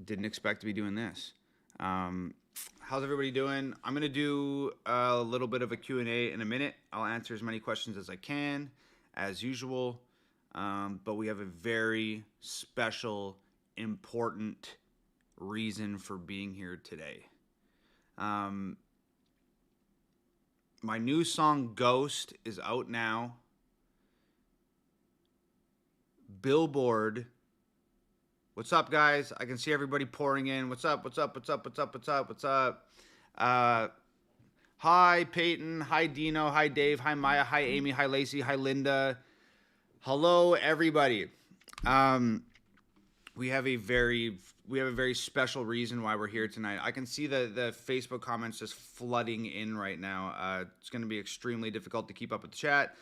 Didn't expect to be doing this. How's everybody doing? I'm gonna do a little bit of a Q&A in a minute. I'll answer as many questions as I can, as usual. But we have a very special, important reason for being here today. My new song Ghost is out now. Billboard. What's up, guys? I can see everybody pouring in. What's up? What's up? What's up? What's up? What's up? What's up? Hi, Peyton. Hi, Dino. Hi, Dave. Hi, Maya. Hi, Amy. Hi, Lacey. Hi, Linda. Hello, everybody. We have a very special reason why we're here tonight. I can see the Facebook comments just flooding in right now. It's going to be extremely difficult to keep up with the chat.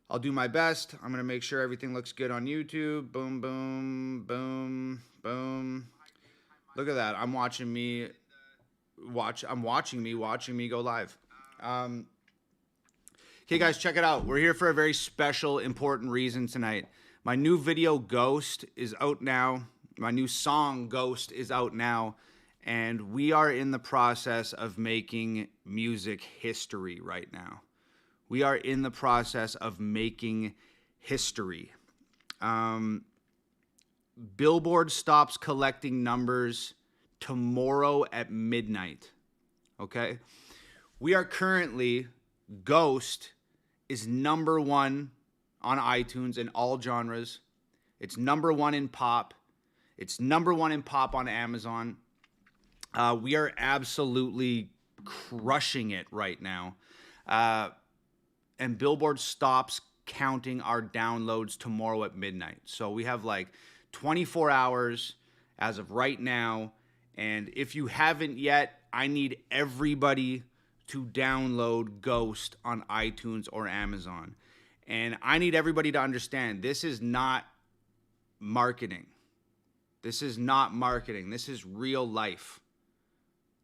I'll do my best. I'm going to make sure everything looks good on YouTube. Boom, boom, boom, boom. Look at that. I'm watching me go live. Okay, guys, check it out. We're here for a very special, important reason tonight. My new video, Ghost, is out now. My new song, Ghost, is out now. And we are in the process of making music history right now. We are in the process of making history. Billboard stops collecting numbers tomorrow at midnight. Okay? We are currently, Ghost is number one on iTunes in all genres. It's number one in pop. It's number one in pop on Amazon. We are absolutely crushing it right now. And Billboard stops counting our downloads tomorrow at midnight. So we have like 24 hours as of right now. And if you haven't yet, I need everybody to download Ghost on iTunes or Amazon. And I need everybody to understand this is not marketing. This is not marketing. This is real life.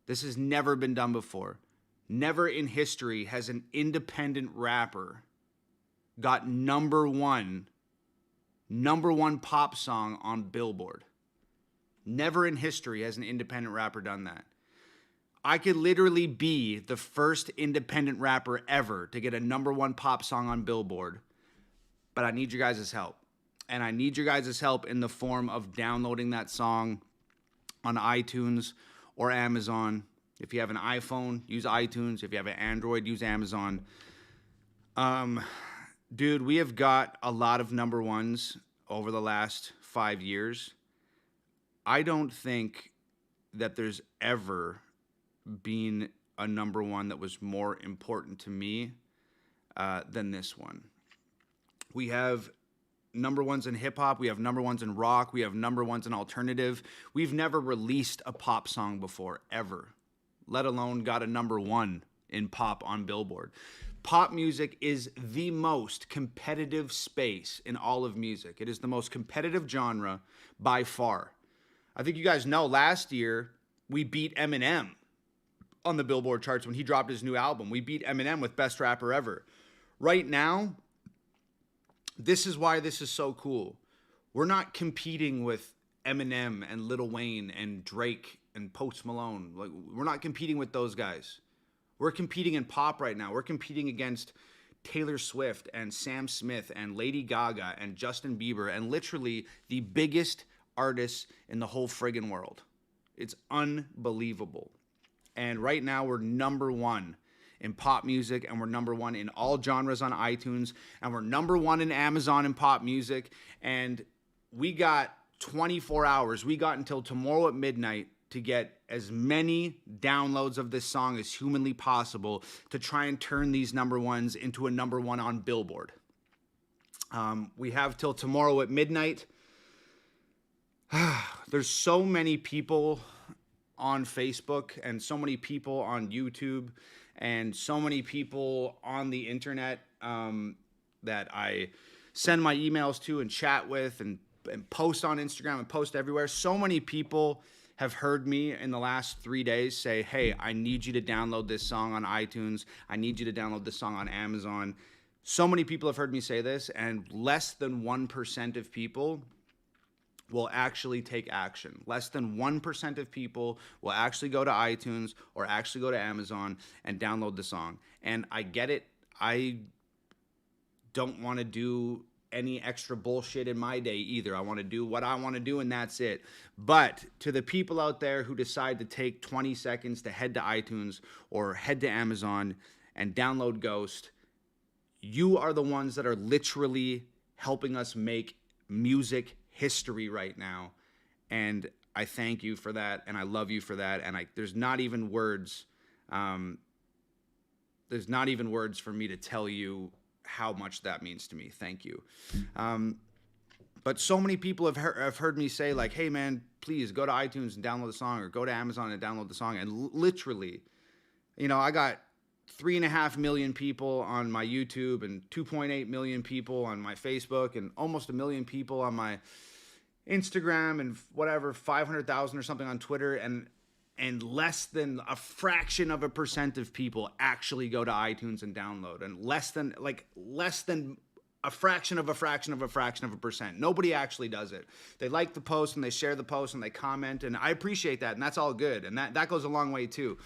This has never been done before. Never in history has an independent rapper got number one pop song on Billboard. Never in history has an independent rapper done that. I could literally be the first independent rapper ever to get a number one pop song on Billboard, but I need your guys' help. And I need your guys' help in the form of downloading that song on iTunes or Amazon. If you have an iPhone, use iTunes. If you have an Android, use Amazon. Dude, we have got a lot of number ones over the last 5 years. I don't think that there's ever been a number one that was more important to me than this one. We have number ones in hip hop. We have number ones in rock. We have number ones in alternative. We've never released a pop song before, ever, let alone got a number one in pop on Billboard. Pop music is the most competitive space in all of music. It is the most competitive genre by far. I think you guys know last year we beat Eminem on the Billboard charts when he dropped his new album. We beat Eminem with Best Rapper Ever. Right now, this is why this is so cool. We're not competing with Eminem and Lil Wayne and Drake and Post Malone. Like, we're not competing with those guys. We're competing in pop right now. We're competing against Taylor Swift and Sam Smith and Lady Gaga and Justin Bieber and literally the biggest artists in the whole friggin' world. It's unbelievable. And right now we're number one in pop music, and we're number one in all genres on iTunes, and we're number one in Amazon in pop music. And we got 24 hours. We got until tomorrow at midnight to get as many downloads of this song as humanly possible to try and turn these number ones into a number one on Billboard. We have till tomorrow at midnight. There's so many people on Facebook and so many people on YouTube and so many people on the internet that I send my emails to and chat with and post on Instagram and post everywhere. So many people have heard me in the last 3 days say, hey, I need you to download this song on iTunes. I need you to download this song on Amazon. So many people have heard me say this, and less than 1% of people will actually take action. Less than 1% of people will actually go to iTunes or actually go to Amazon and download the song. And I get it. I don't want to do any extra bullshit in my day either. I want to do what I want to do, and that's it. But to the people out there who decide to take 20 seconds to head to iTunes or head to Amazon and download Ghost, you are the ones that are literally helping us make music history right now. And I thank you for that, and I love you for that. And there's not even words. There's not even words for me to tell you how much that means to me. Thank you. But so many people have heard me say, like, hey, man, please go to iTunes and download the song, or go to Amazon and download the song. And literally, I got 3.5 million people on my YouTube and 2.8 million people on my Facebook and almost 1 million people on my Instagram and whatever, 500,000 or something on Twitter. And less than a fraction of a percent of people actually go to iTunes and download, and less than a fraction of a percent. Nobody actually does it. They like the post and they share the post and they comment, and I appreciate that, and that's all good, and that goes a long way too.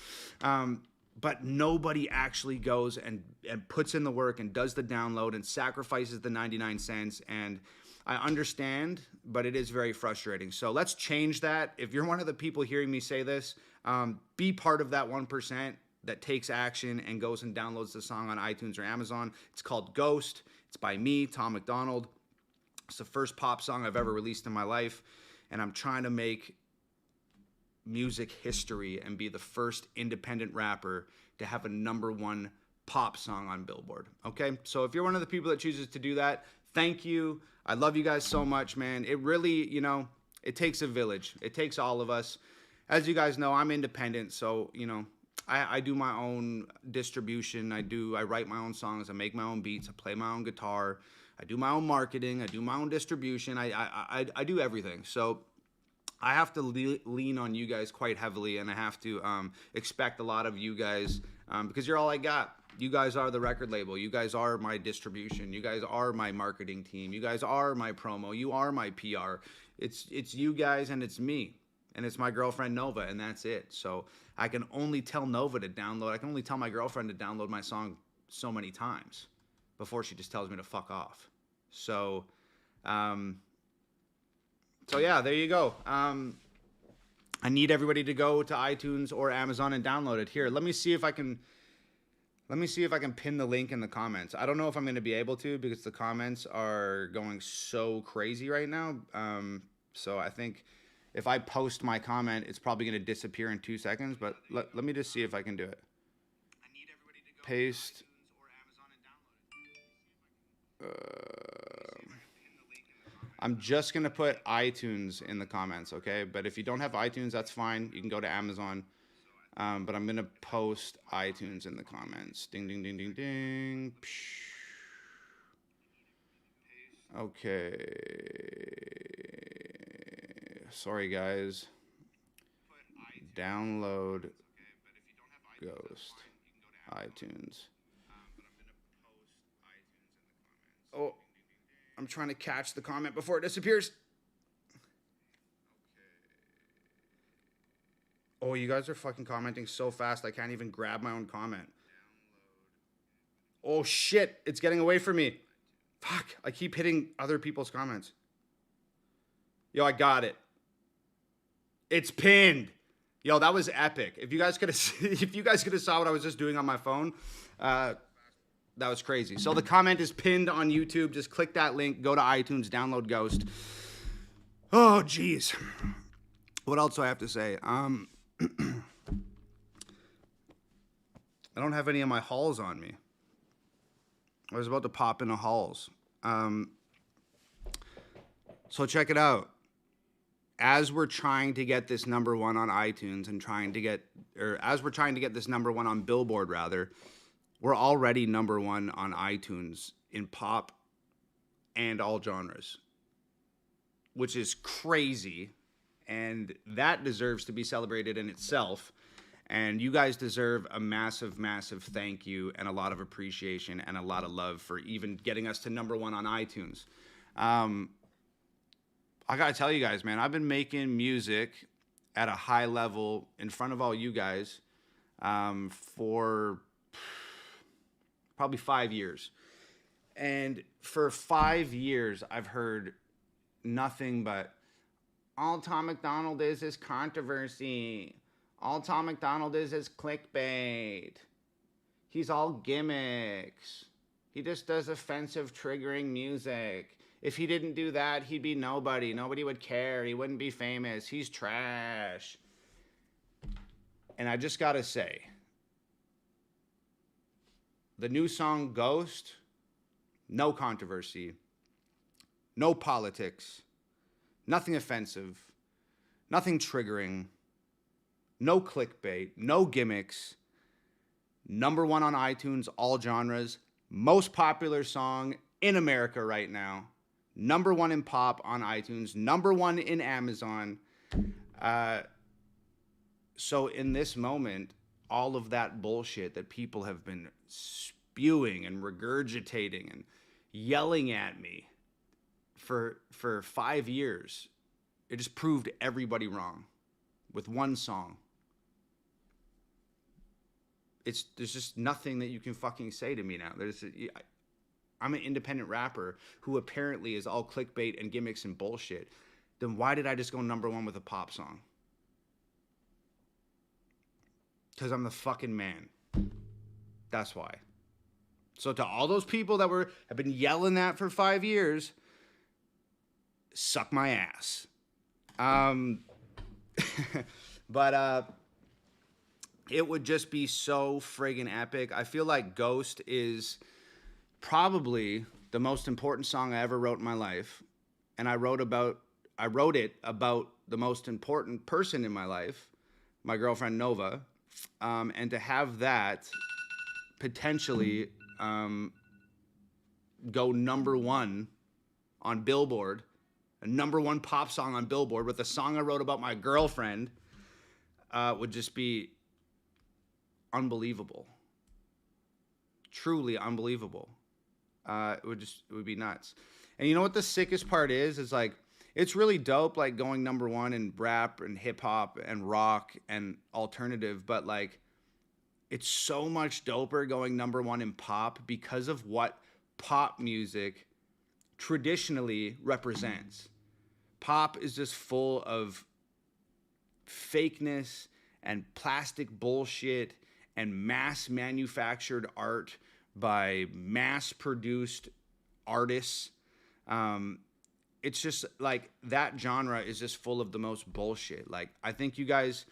But nobody actually goes and puts in the work and does the download and sacrifices the 99 cents. And I understand, but it is very frustrating. So let's change that. If you're one of the people hearing me say this, be part of that 1% that takes action and goes and downloads the song on iTunes or Amazon. It's called Ghost. It's by me, Tom McDonald. It's the first pop song I've ever released in my life, and I'm trying to make music history and be the first independent rapper to have a #1 pop song on Billboard. Okay? So if you're one of the people that chooses to do that, thank you. I love you guys so much, man. It really, it takes a village. It takes all of us. As you guys know, I'm independent, so, I do my own distribution. I write my own songs. I make my own beats. I play my own guitar. I do my own marketing. I do my own distribution. I do everything. So I have to lean on you guys quite heavily, and I have to expect a lot of you guys because you're all I got. You guys are the record label. You guys are my distribution. You guys are my marketing team. You guys are my promo. You are my PR. It's you guys, and it's me, and it's my girlfriend Nova, and that's it. So I can only tell Nova to download. I can only tell my girlfriend to download my song so many times before she just tells me to fuck off. So, yeah, there you go. I need everybody to go to iTunes or Amazon and download it. Here, let me see if I can pin the link in the comments. I don't know if I'm going to be able to because the comments are going so crazy right now. So I think if I post my comment, it's probably going to disappear in 2 seconds. But let me just see if I can do it. Paste. I'm just going to put iTunes in the comments, okay? But if you don't have iTunes, that's fine. You can go to Amazon. But I'm going to post iTunes in the comments. Ding, ding, ding, ding, ding. Psh. Okay. Sorry, guys. Download Ghost. iTunes. Oh, I'm trying to catch the comment before it disappears. Oh, you guys are fucking commenting so fast I can't even grab my own comment. Oh, shit. It's getting away from me. Fuck. I keep hitting other people's comments. Yo, I got it. It's pinned. Yo, that was epic. If you guys could have saw what I was just doing on my phone, that was crazy. So the comment is pinned on YouTube. Just click that link. Go to iTunes. Download Ghost. Oh, jeez. What else do I have to say? I don't have any of my hauls on me. I was about to pop into hauls. So check it out. As we're trying to get this #1 on iTunes and as we're trying to get this #1 on Billboard, rather, we're already #1 on iTunes in pop and all genres, which is crazy. And that deserves to be celebrated in itself. And you guys deserve a massive, massive thank you and a lot of appreciation and a lot of love for even getting us to #1 on iTunes. I gotta tell you guys, man, I've been making music at a high level in front of all you guys for probably 5 years. And for 5 years, I've heard nothing but all Tom McDonald is controversy. All Tom McDonald is clickbait. He's all gimmicks. He just does offensive, triggering music. If he didn't do that, he'd be nobody. Nobody would care. He wouldn't be famous. He's trash. And I just gotta say, the new song Ghost, no controversy, no politics, nothing offensive, nothing triggering, no clickbait, no gimmicks. Number one on iTunes, all genres. Most popular song in America right now. Number one in pop on iTunes. Number one in Amazon. So in this moment, all of that bullshit that people have been spewing and regurgitating and yelling at me for 5 years, it just proved everybody wrong with one song. There's just nothing that you can fucking say to me now. I'm an independent rapper who apparently is all clickbait and gimmicks and bullshit. Then why did I just go number one with a pop song? Because I'm the fucking man. That's why. So to all those people that have been yelling that for 5 years, suck my ass. But it would just be so friggin' epic. I feel like Ghost is probably the most important song I ever wrote in my life. And I wrote it about the most important person in my life, my girlfriend Nova. And to have that potentially go number one on Billboard, a number one pop song on Billboard with a song I wrote about my girlfriend, would just be unbelievable. Truly unbelievable. It would be nuts. And you know what the sickest part is like, it's really dope, like going number one in rap and hip hop and rock and alternative, but like, it's so much doper going number one in pop because of what pop music traditionally represents. Pop is just full of fakeness and plastic bullshit and mass manufactured art by mass produced artists. It's just like that genre is just full of the most bullshit. Like, I think you guys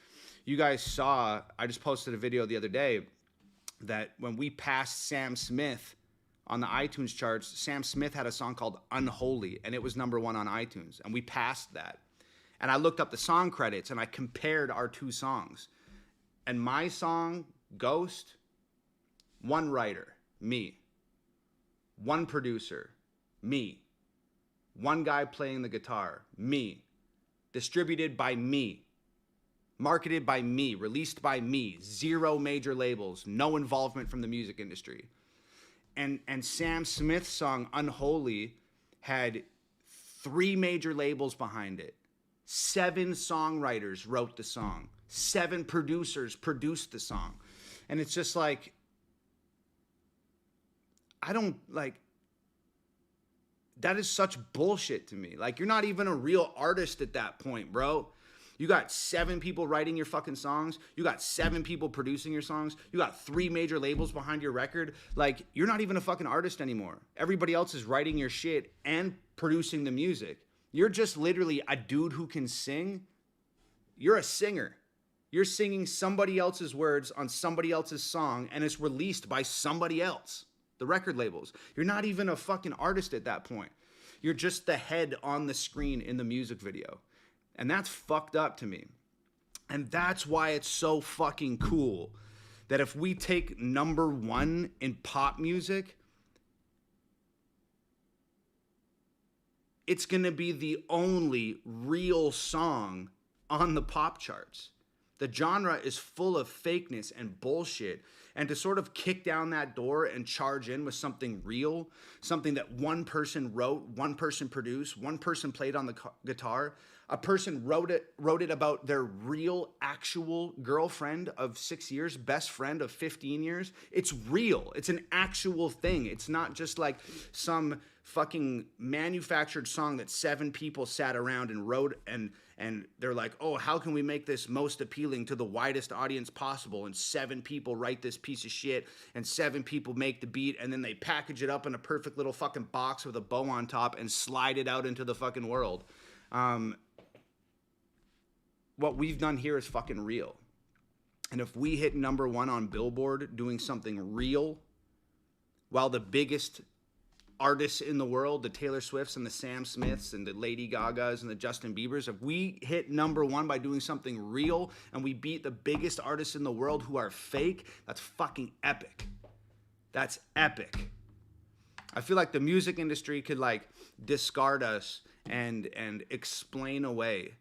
saw, I just posted a video the other day that when we passed Sam Smith on the iTunes charts, Sam Smith had a song called Unholy, and it was number one on iTunes, and we passed that. And I looked up the song credits, and I compared our two songs. And my song, Ghost, one writer, me. One producer, me. One guy playing the guitar, me. Distributed by me. Marketed by me. Released by me. 0 major labels. No involvement from the music industry. And Sam Smith's song, Unholy, had 3 major labels behind it. 7 songwriters wrote the song. 7 producers produced the song. And it's just like, I don't, like, that is such bullshit to me. Like, you're not even a real artist at that point, bro. You got 7 people writing your fucking songs. You got 7 people producing your songs. You got 3 major labels behind your record. Like, you're not even a fucking artist anymore. Everybody else is writing your shit and producing the music. You're just literally a dude who can sing. You're a singer. You're singing somebody else's words on somebody else's song, and it's released by somebody else. The record labels. You're not even a fucking artist at that point. You're just the head on the screen in the music video. And that's fucked up to me. And that's why it's so fucking cool that if we take number one in pop music, it's going to be the only real song on the pop charts. The genre is full of fakeness and bullshit. And to sort of kick down that door and charge in with something real, something that one person wrote, one person produced, one person played on the guitar, a person wrote it about their real, actual girlfriend of 6 years, best friend of 15 years. It's real. It's an actual thing. It's not just like some fucking manufactured song that 7 people sat around and wrote, and they're like, oh, how can we make this most appealing to the widest audience possible? And 7 people write this piece of shit, and 7 people make the beat, and then they package it up in a perfect little fucking box with a bow on top and slide it out into the fucking world. What we've done here is fucking real. And if we hit number 1 on Billboard doing something real, while the biggest artists in the world, the Taylor Swifts and the Sam Smiths and the Lady Gagas and the Justin Biebers, if we hit number 1 by doing something real and we beat the biggest artists in the world who are fake, that's fucking epic. That's epic. I feel like the music industry could like discard us and explain away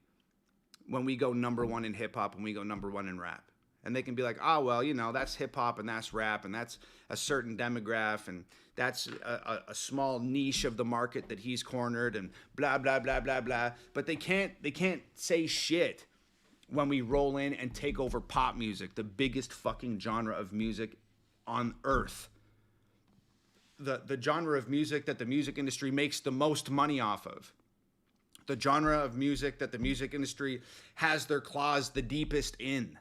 when we go number 1 in hip hop and we go number 1 in rap. And they can be like, oh, well, you know, that's hip hop and that's rap and that's a certain demographic and that's a small niche of the market that he's cornered and blah, blah, blah, blah, blah. But they can't say shit when we roll in and take over pop music, the biggest fucking genre of music on earth. The genre of music that the music industry makes the most money off of. The genre of music that the music industry has their claws the deepest in.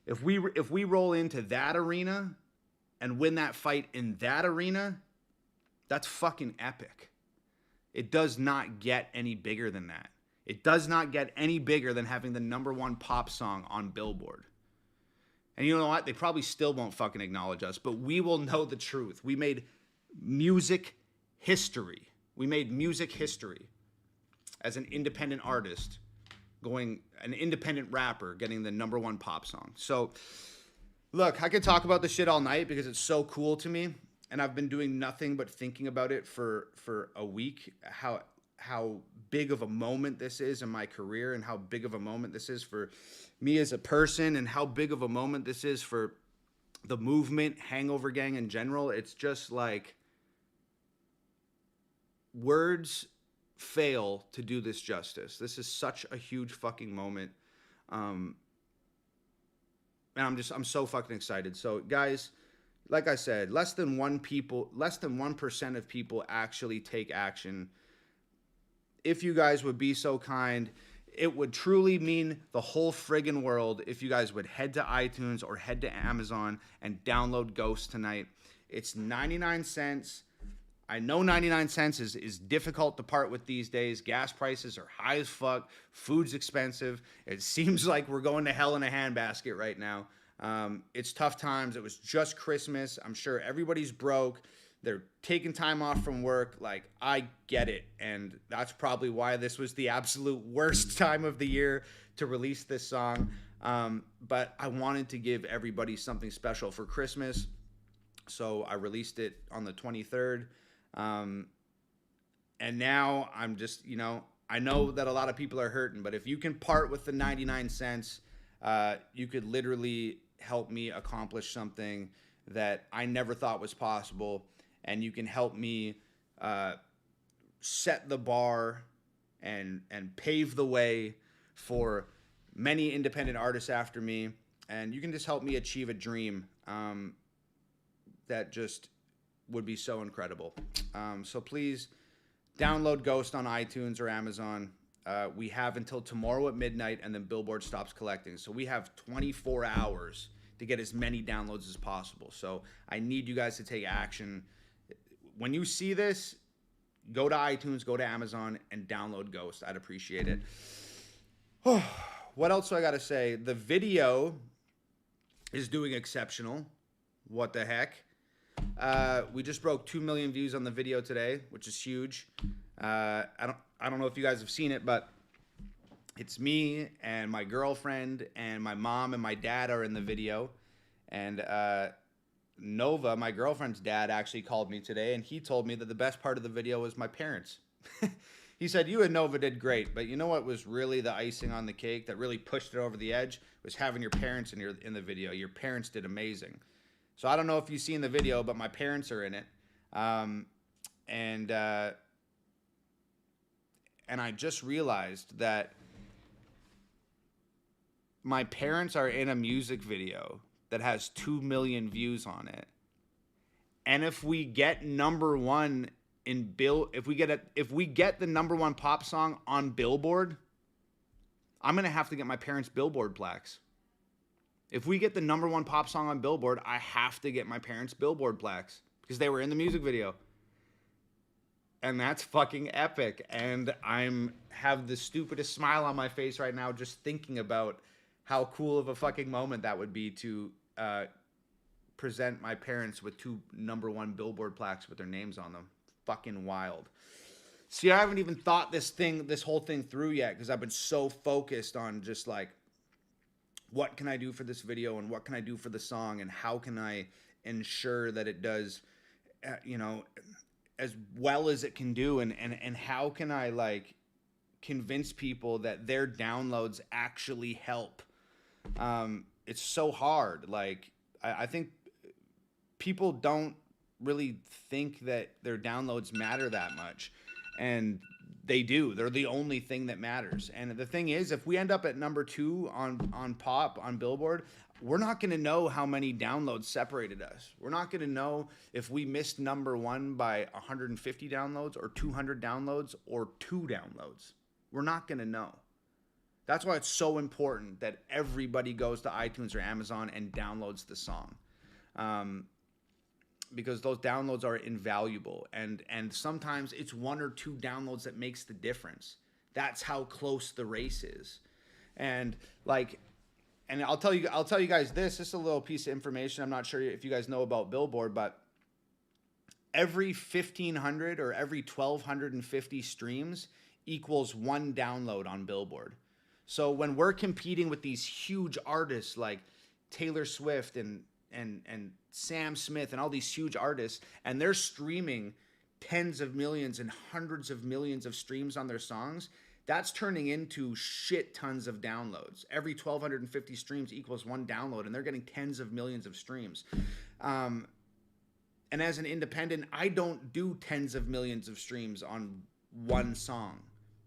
If we roll into that arena and win that fight in that arena, that's fucking epic. It does not get any bigger than that. It does not get any bigger than having the number 1 pop song on Billboard. And you know what? They probably still won't fucking acknowledge us, but we will know the truth. We made music history. We made music history as an independent artist, an independent rapper getting the number 1 pop song. So, look, I could talk about this shit all night because it's so cool to me, and I've been doing nothing but thinking about it for a week, how big of a moment this is in my career and how big of a moment this is for me as a person and how big of a moment this is for the movement, Hangover Gang in general. It's just like words fail to do this justice. This is such a huge fucking moment. And I'm so fucking excited. So guys, like I said, less than 1% of people actually take action. If you guys would be so kind, it would truly mean the whole friggin' world if you guys would head to iTunes or head to Amazon and download Ghost tonight. It's 99 cents. I know 99 cents is difficult to part with these days. Gas prices are high as fuck. Food's expensive. It seems like we're going to hell in a handbasket right now. It's tough times. It was just Christmas. I'm sure everybody's broke. They're taking time off from work. Like, I get it. And that's probably why this was the absolute worst time of the year to release this song. But I wanted to give everybody something special for Christmas. So I released it on the 23rd. And now I'm just, I know that a lot of people are hurting, but if you can part with the 99 cents, you could literally help me accomplish something that I never thought was possible. And you can help me, set the bar and pave the way for many independent artists after me. And you can just help me achieve a dream, that just would be so incredible. So please download Ghost on iTunes or Amazon. We have until tomorrow at midnight, and then Billboard stops collecting. So we have 24 hours to get as many downloads as possible. So I need you guys to take action. When you see this, go to iTunes, go to Amazon, and download Ghost. I'd appreciate it. What else do I got to say? The video is doing exceptional. What the heck? We just broke 2 million views on the video today, which is huge. I don't know if you guys have seen it, but it's me and my girlfriend and my mom and my dad are in the video. And Nova, my girlfriend's dad, actually called me today, and he told me that the best part of the video was my parents. He said, you and Nova did great, but you know what was really the icing on the cake that really pushed it over the edge was having your parents in the video. Your parents did amazing. So I don't know if you've seen the video, but my parents are in it. And I just realized that my parents are in a music video that has 2 million views on it. And if we get number one if we get the number one pop song on Billboard, I'm going to have to get my parents' Billboard plaques. If we get the number one pop song on Billboard, I have to get my parents' Billboard plaques because they were in the music video. And that's fucking epic. And have the stupidest smile on my face right now just thinking about how cool of a fucking moment that would be to present my parents with 2 number one Billboard plaques with their names on them. Fucking wild. See, I haven't even thought this whole thing through yet because I've been so focused on just like, what can I do for this video and what can I do for the song and how can I ensure that it does, as well as it can do and how can I like convince people that their downloads actually help. It's so hard. Like, I think people don't really think that their downloads matter that much, and they do. They're the only thing that matters. And the thing is, if we end up at number 2 on pop on Billboard, we're not going to know how many downloads separated us. We're not going to know if we missed number 1 by 150 downloads or 200 downloads or 2 downloads. We're not going to know. That's why it's so important that everybody goes to iTunes or Amazon and downloads the song. Because those downloads are invaluable. And sometimes it's 1 or 2 downloads that makes the difference. That's how close the race is. And I'll tell you guys this. This is a little piece of information. I'm not sure if you guys know about Billboard, but every 1,500 or every 1,250 streams equals 1 download on Billboard. So when we're competing with these huge artists like Taylor Swift and Sam Smith and all these huge artists, and they're streaming tens of millions and hundreds of millions of streams on their songs, that's turning into shit tons of downloads. Every 1,250 streams equals 1 download, and they're getting tens of millions of streams. And as an independent, I don't do tens of millions of streams on 1 song.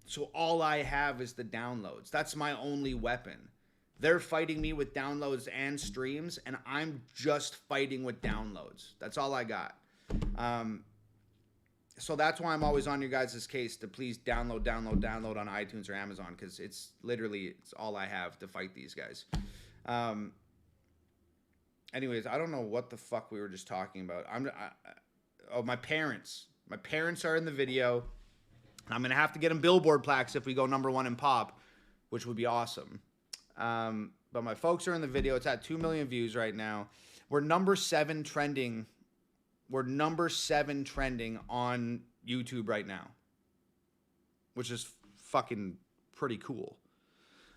So all I have is the downloads. That's my only weapon. They're fighting me with downloads and streams, and I'm just fighting with downloads. That's all I got. So that's why I'm always on your guys' case to please download on iTunes or Amazon, because it's all I have to fight these guys. Anyways, I don't know what the fuck we were just talking about. My parents. My parents are in the video. I'm going to have to get them Billboard plaques if we go number 1 in pop, which would be awesome. But my folks are in the video. It's at 2 million views right now. We're number 7 trending. We're number 7 trending on YouTube right now, which is fucking pretty cool.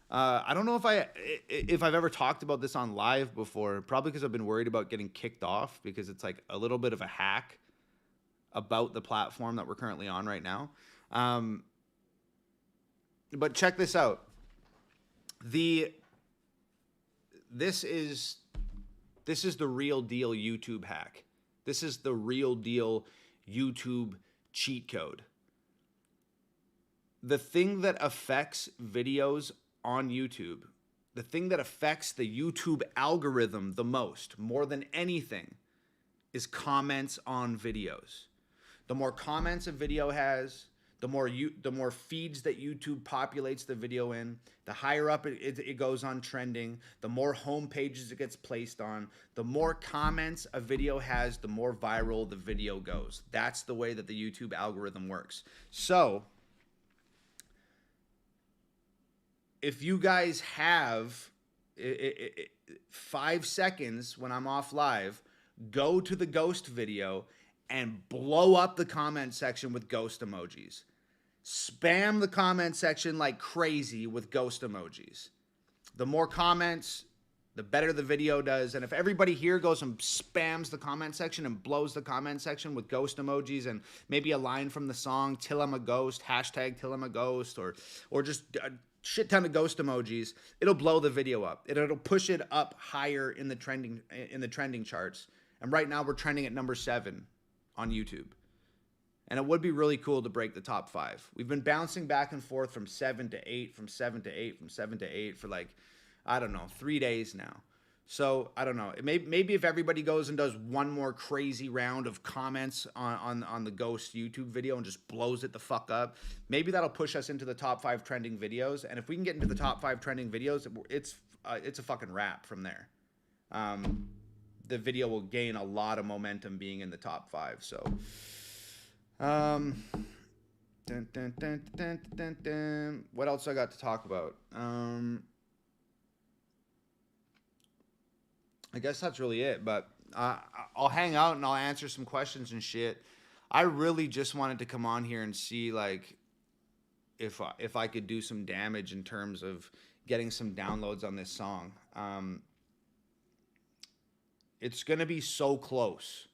I don't know if I've ever talked about this on live before, probably because I've been worried about getting kicked off because it's like a little bit of a hack about the platform that we're currently on right now. But check this out. This is the real deal YouTube hack. This is the real deal YouTube cheat code. The thing that affects videos on YouTube, the thing that affects the YouTube algorithm the most, more than anything, is comments on videos. The more comments a video has, the more feeds that YouTube populates the video in, the higher up it goes on trending, the more home pages it gets placed on, the more comments a video has, the more viral the video goes. That's the way that the YouTube algorithm works. So, if you guys have 5 seconds when I'm off live, go to the ghost video and blow up the comment section with ghost emojis. Spam the comment section like crazy with ghost emojis. The more comments, the better the video does. And if everybody here goes and spams the comment section and blows the comment section with ghost emojis and maybe a line from the song, till I'm a ghost, hashtag till I'm a ghost, or just a shit ton of ghost emojis, it'll blow the video up. It'll push it up higher in the trending charts. And right now we're trending at number 7 on YouTube. And it would be really cool to break the top 5. We've been bouncing back and forth from 7 to 8, from 7 to 8, from 7 to 8 for like, I don't know, 3 days now. So I don't know. Maybe if everybody goes and does one more crazy round of comments on the Ghost YouTube video and just blows it the fuck up, maybe that'll push us into the top 5 trending videos. And if we can get into the top 5 trending videos, it's a fucking wrap from there. The video will gain a lot of momentum being in the top 5. So, what else I got to talk about? I guess that's really it, but I'll hang out and I'll answer some questions and shit. I really just wanted to come on here and see like if I could do some damage in terms of getting some downloads on this song. It's going to be so close.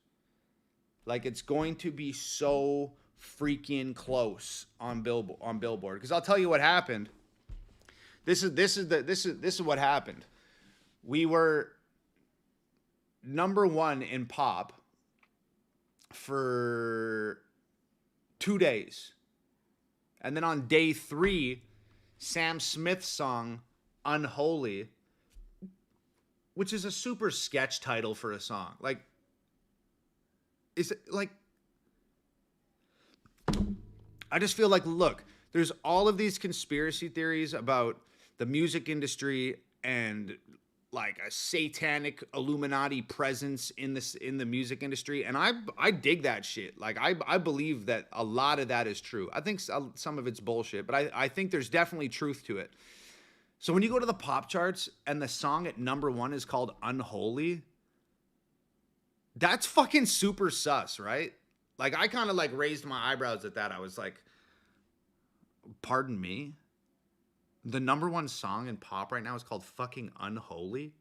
Like it's going to be so freaking close on Billboard. Because I'll tell you what happened. This is what happened. We were number 1 in pop for 2 days. And then on day 3, Sam Smith's song, Unholy, which is a super sketch title for a song. Like, is it like, I just feel like, look, there's all of these conspiracy theories about the music industry and like a satanic Illuminati presence in the music industry. And I dig that shit. Like I believe that a lot of that is true. I think some of it's bullshit, but I think there's definitely truth to it. So when you go to the pop charts and the song at number 1 is called Unholy, that's fucking super sus, right? Like I kind of like raised my eyebrows at that. I was like, pardon me? The number 1 song in pop right now is called fucking Unholy?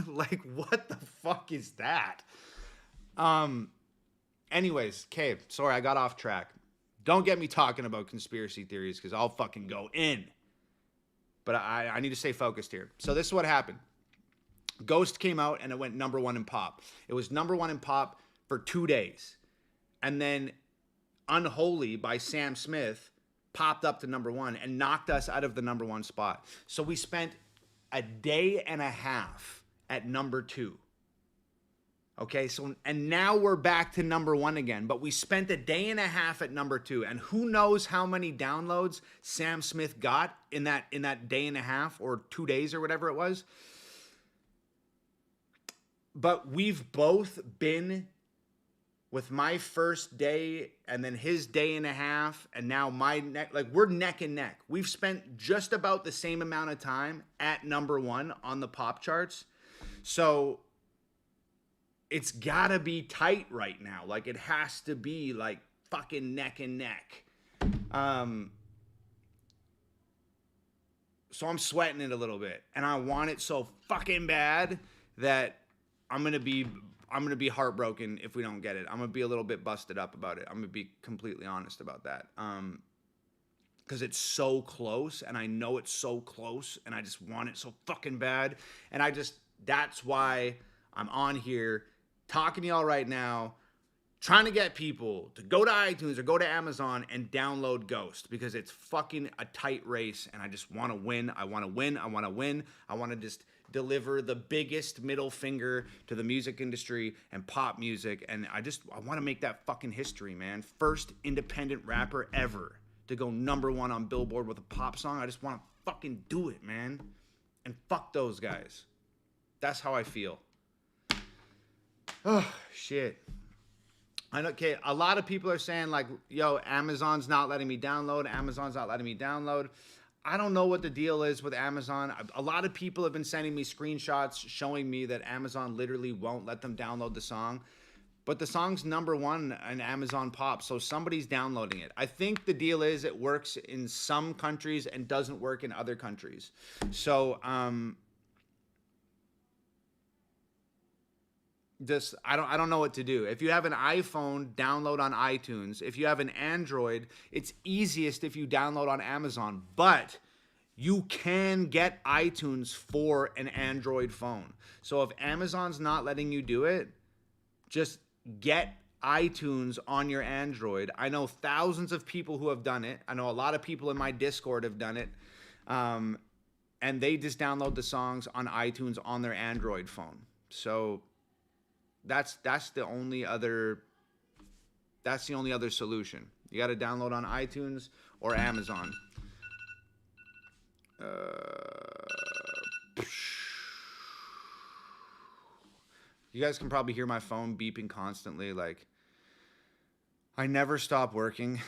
Like, what the fuck is that? Anyways, okay, sorry, I got off track. Don't get me talking about conspiracy theories because I'll fucking go in. But I need to stay focused here. So this is what happened. Ghost came out and it went number 1 in pop. It was number 1 in pop for 2 days. And then Unholy by Sam Smith popped up to number 1 and knocked us out of the number 1 spot. So we spent a day and a half at number 2. Okay, so and now we're back to number 1 again, but we spent a day and a half at number 2, and who knows how many downloads Sam Smith got in that day and a half or 2 days or whatever it was. But we've both been with my first day and then his day and a half and now my neck, like we're neck and neck. We've spent just about the same amount of time at number 1 on the pop charts. So it's gotta be tight right now. Like it has to be like fucking neck and neck. So I'm sweating it a little bit and I want it so fucking bad that I'm going to be heartbroken if we don't get it. I'm going to be a little bit busted up about it. I'm going to be completely honest about that. Because it's so close, and I know it's so close, and I just want it so fucking bad. And that's why I'm on here talking to y'all right now, trying to get people to go to iTunes or go to Amazon and download Ghost, because it's fucking a tight race, and I just want to win. I want to win. I want to win. I want to just deliver the biggest middle finger to the music industry and pop music. And I want to make that fucking history, man. First independent rapper ever to go number 1 on Billboard with a pop song. I just want to fucking do it, man. And fuck those guys. That's how I feel. Oh, shit. I know, okay, a lot of people are saying like, yo, Amazon's not letting me download. Amazon's not letting me download. I don't know what the deal is with Amazon. A lot of people have been sending me screenshots showing me that Amazon literally won't let them download the song. But the song's number 1 in Amazon Pop, so somebody's downloading it. I think the deal is it works in some countries and doesn't work in other countries. So Just I don't know what to do. If you have an iPhone, download on iTunes. If you have an Android, it's easiest if you download on Amazon. But you can get iTunes for an Android phone. So if Amazon's not letting you do it, just get iTunes on your Android. I know thousands of people who have done it. I know a lot of people in my Discord have done it. And they just download the songs on iTunes on their Android phone. So that's the only other solution. You got to download on iTunes or Amazon. You guys can probably hear my phone beeping constantly. Like, I never stop working.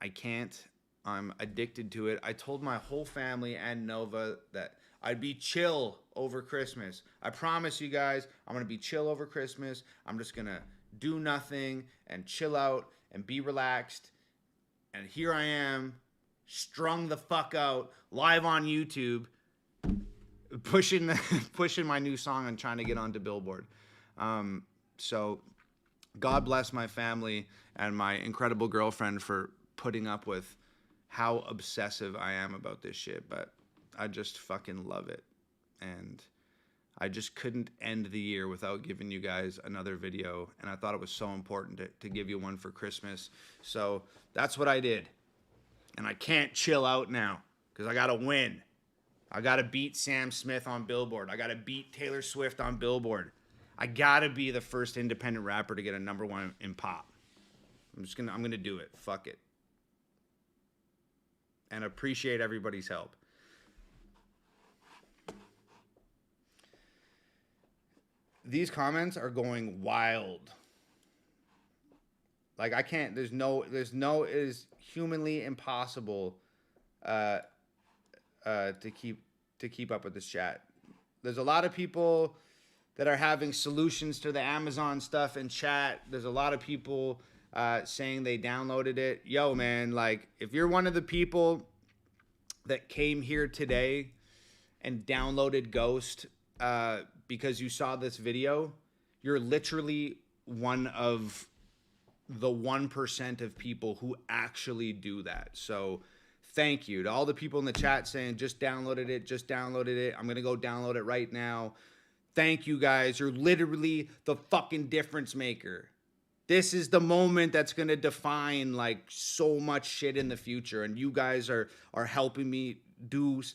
I can't. I'm addicted to it. I told my whole family and Nova that I'd be chill over Christmas. I promise you guys, I'm going to be chill over Christmas. I'm just going to do nothing and chill out and be relaxed. And here I am, strung the fuck out, live on YouTube, pushing my new song and trying to get onto Billboard. So God bless my family and my incredible girlfriend for putting up with how obsessive I am about this shit, but I just fucking love it. And I just couldn't end the year without giving you guys another video, and I thought it was so important to give you one for Christmas. So that's what I did. And I can't chill out now because I got to win. I got to beat Sam Smith on Billboard. I got to beat Taylor Swift on Billboard. I got to be the first independent rapper to get a #1 in pop. I'm going to do it. Fuck it. And appreciate everybody's help. These comments are going wild. Like, I can't, it is humanly impossible to keep up with this chat. There's a lot of people that are having solutions to the Amazon stuff in chat. There's a lot of people saying they downloaded it. Yo, man, like, if you're one of the people that came here today and downloaded Ghost because you saw this video, you're literally one of the 1% of people who actually do that. So thank you to all the people in the chat saying just downloaded it. I'm going to go download it right now. Thank you guys. You're literally the fucking difference maker. This is the moment that's going to define like so much shit in the future. And you guys are helping me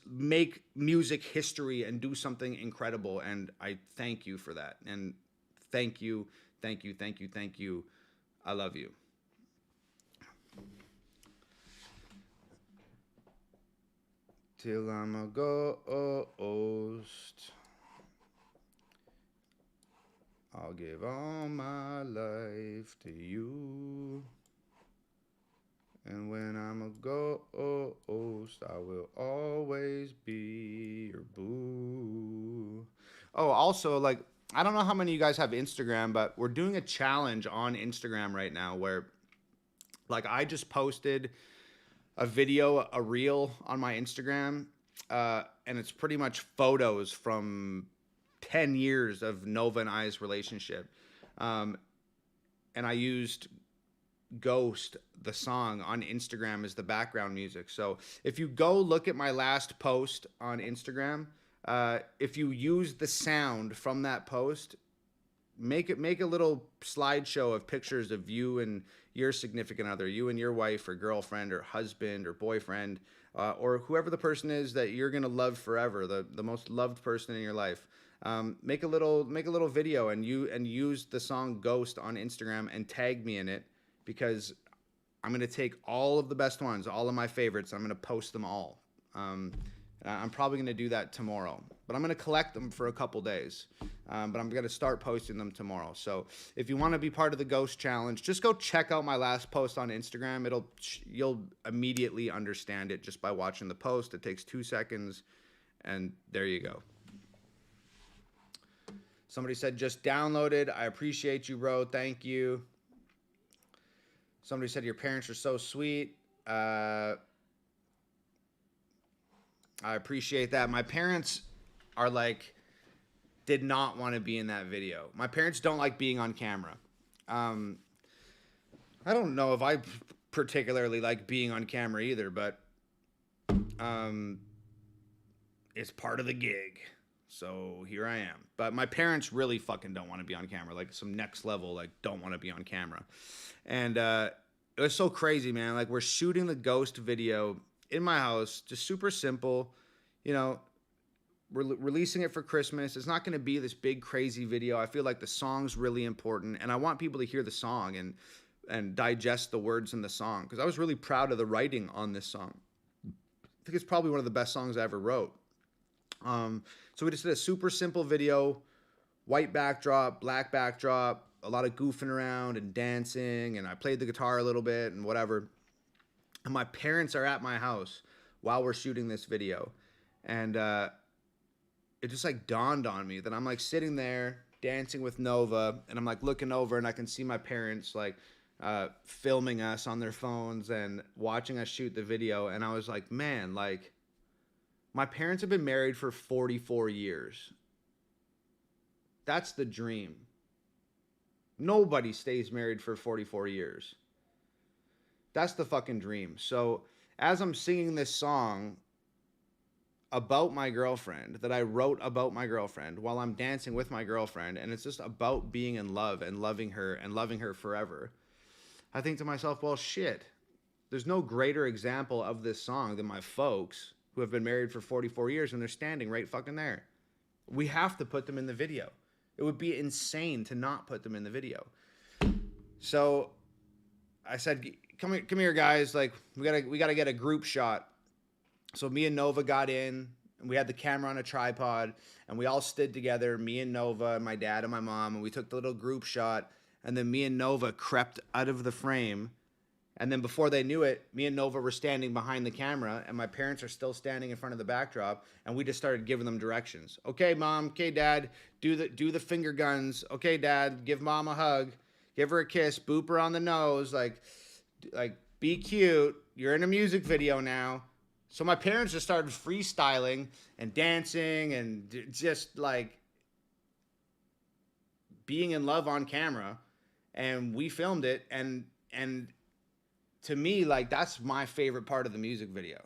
make music history and do something incredible. And I thank you for that. And thank you. I love you. Till I'm a ghost, I'll give all my life to you. And when I'm a ghost, I will always be your boo. Oh, also, like, I don't know how many of you guys have Instagram, but we're doing a challenge on Instagram right now where, like, I just posted a video, a reel on my Instagram, and it's pretty much photos from 10 years of Nova and I's relationship. And I used Ghost, the song, on Instagram as the background music. So if you go look at my last post on Instagram, if you use the sound from that post, make a little slideshow of pictures of you and your significant other, you and your wife or girlfriend or husband or boyfriend, or whoever the person is that you're gonna love forever, the most loved person in your life. Make a little video and use the song Ghost on Instagram and tag me in it, because I'm gonna take all of the best ones, all of my favorites. I'm gonna post them all. I'm probably gonna do that tomorrow, but I'm gonna collect them for a couple days. But I'm gonna start posting them tomorrow. So if you want to be part of the Ghost Challenge, just go check out my last post on Instagram. You'll immediately understand it just by watching the post. It takes 2 seconds, and there you go. Somebody said just downloaded. I appreciate you, bro. Thank you. Somebody said your parents are so sweet. I appreciate that. My parents are like did not want to be in that video. My parents don't like being on camera. Um, I don't know if I particularly like being on camera either, but um, it's part of the gig. So here I am. But my parents really fucking don't want to be on camera. Like some next level, like don't want to be on camera. And it was so crazy, man. Like we're shooting the ghost video in my house, just super simple. You know, we're releasing it for Christmas. It's not going to be this big crazy video. I feel like the song's really important, and I want people to hear the song and digest the words in the song, because I was really proud of the writing on this song. I think it's probably one of the best songs I ever wrote. So we just did a super simple video, white backdrop, black backdrop, a lot of goofing around and dancing, and I played the guitar a little bit and whatever. And my parents are at my house while we're shooting this video, and it just like dawned on me that I'm like sitting there dancing with Nova, and I'm like looking over and I can see my parents like filming us on their phones and watching us shoot the video. And I was like, man, like my parents have been married for 44 years. That's the dream. Nobody stays married for 44 years. That's the fucking dream. So as I'm singing this song about my girlfriend that I wrote about my girlfriend while I'm dancing with my girlfriend, and it's just about being in love and loving her forever, I think to myself, well, shit, there's no greater example of this song than my folks who have been married for 44 years, and they're standing right fucking there. We have to put them in the video. It would be insane to not put them in the video. So I said, come here, guys. Like we gotta get a group shot. So me and Nova got in, and we had the camera on a tripod, and we all stood together, me and Nova and my dad and my mom, and we took the little group shot, and then me and Nova crept out of the frame. And then before they knew it, me and Nova were standing behind the camera, and my parents are still standing in front of the backdrop, and we just started giving them directions. Okay, Mom. Okay, Dad. Do the finger guns. Okay, Dad. Give Mom a hug. Give her a kiss. Boop her on the nose. Like be cute. You're in a music video now. So my parents just started freestyling and dancing and just like being in love on camera, and we filmed it, and to me, like, that's my favorite part of the music video.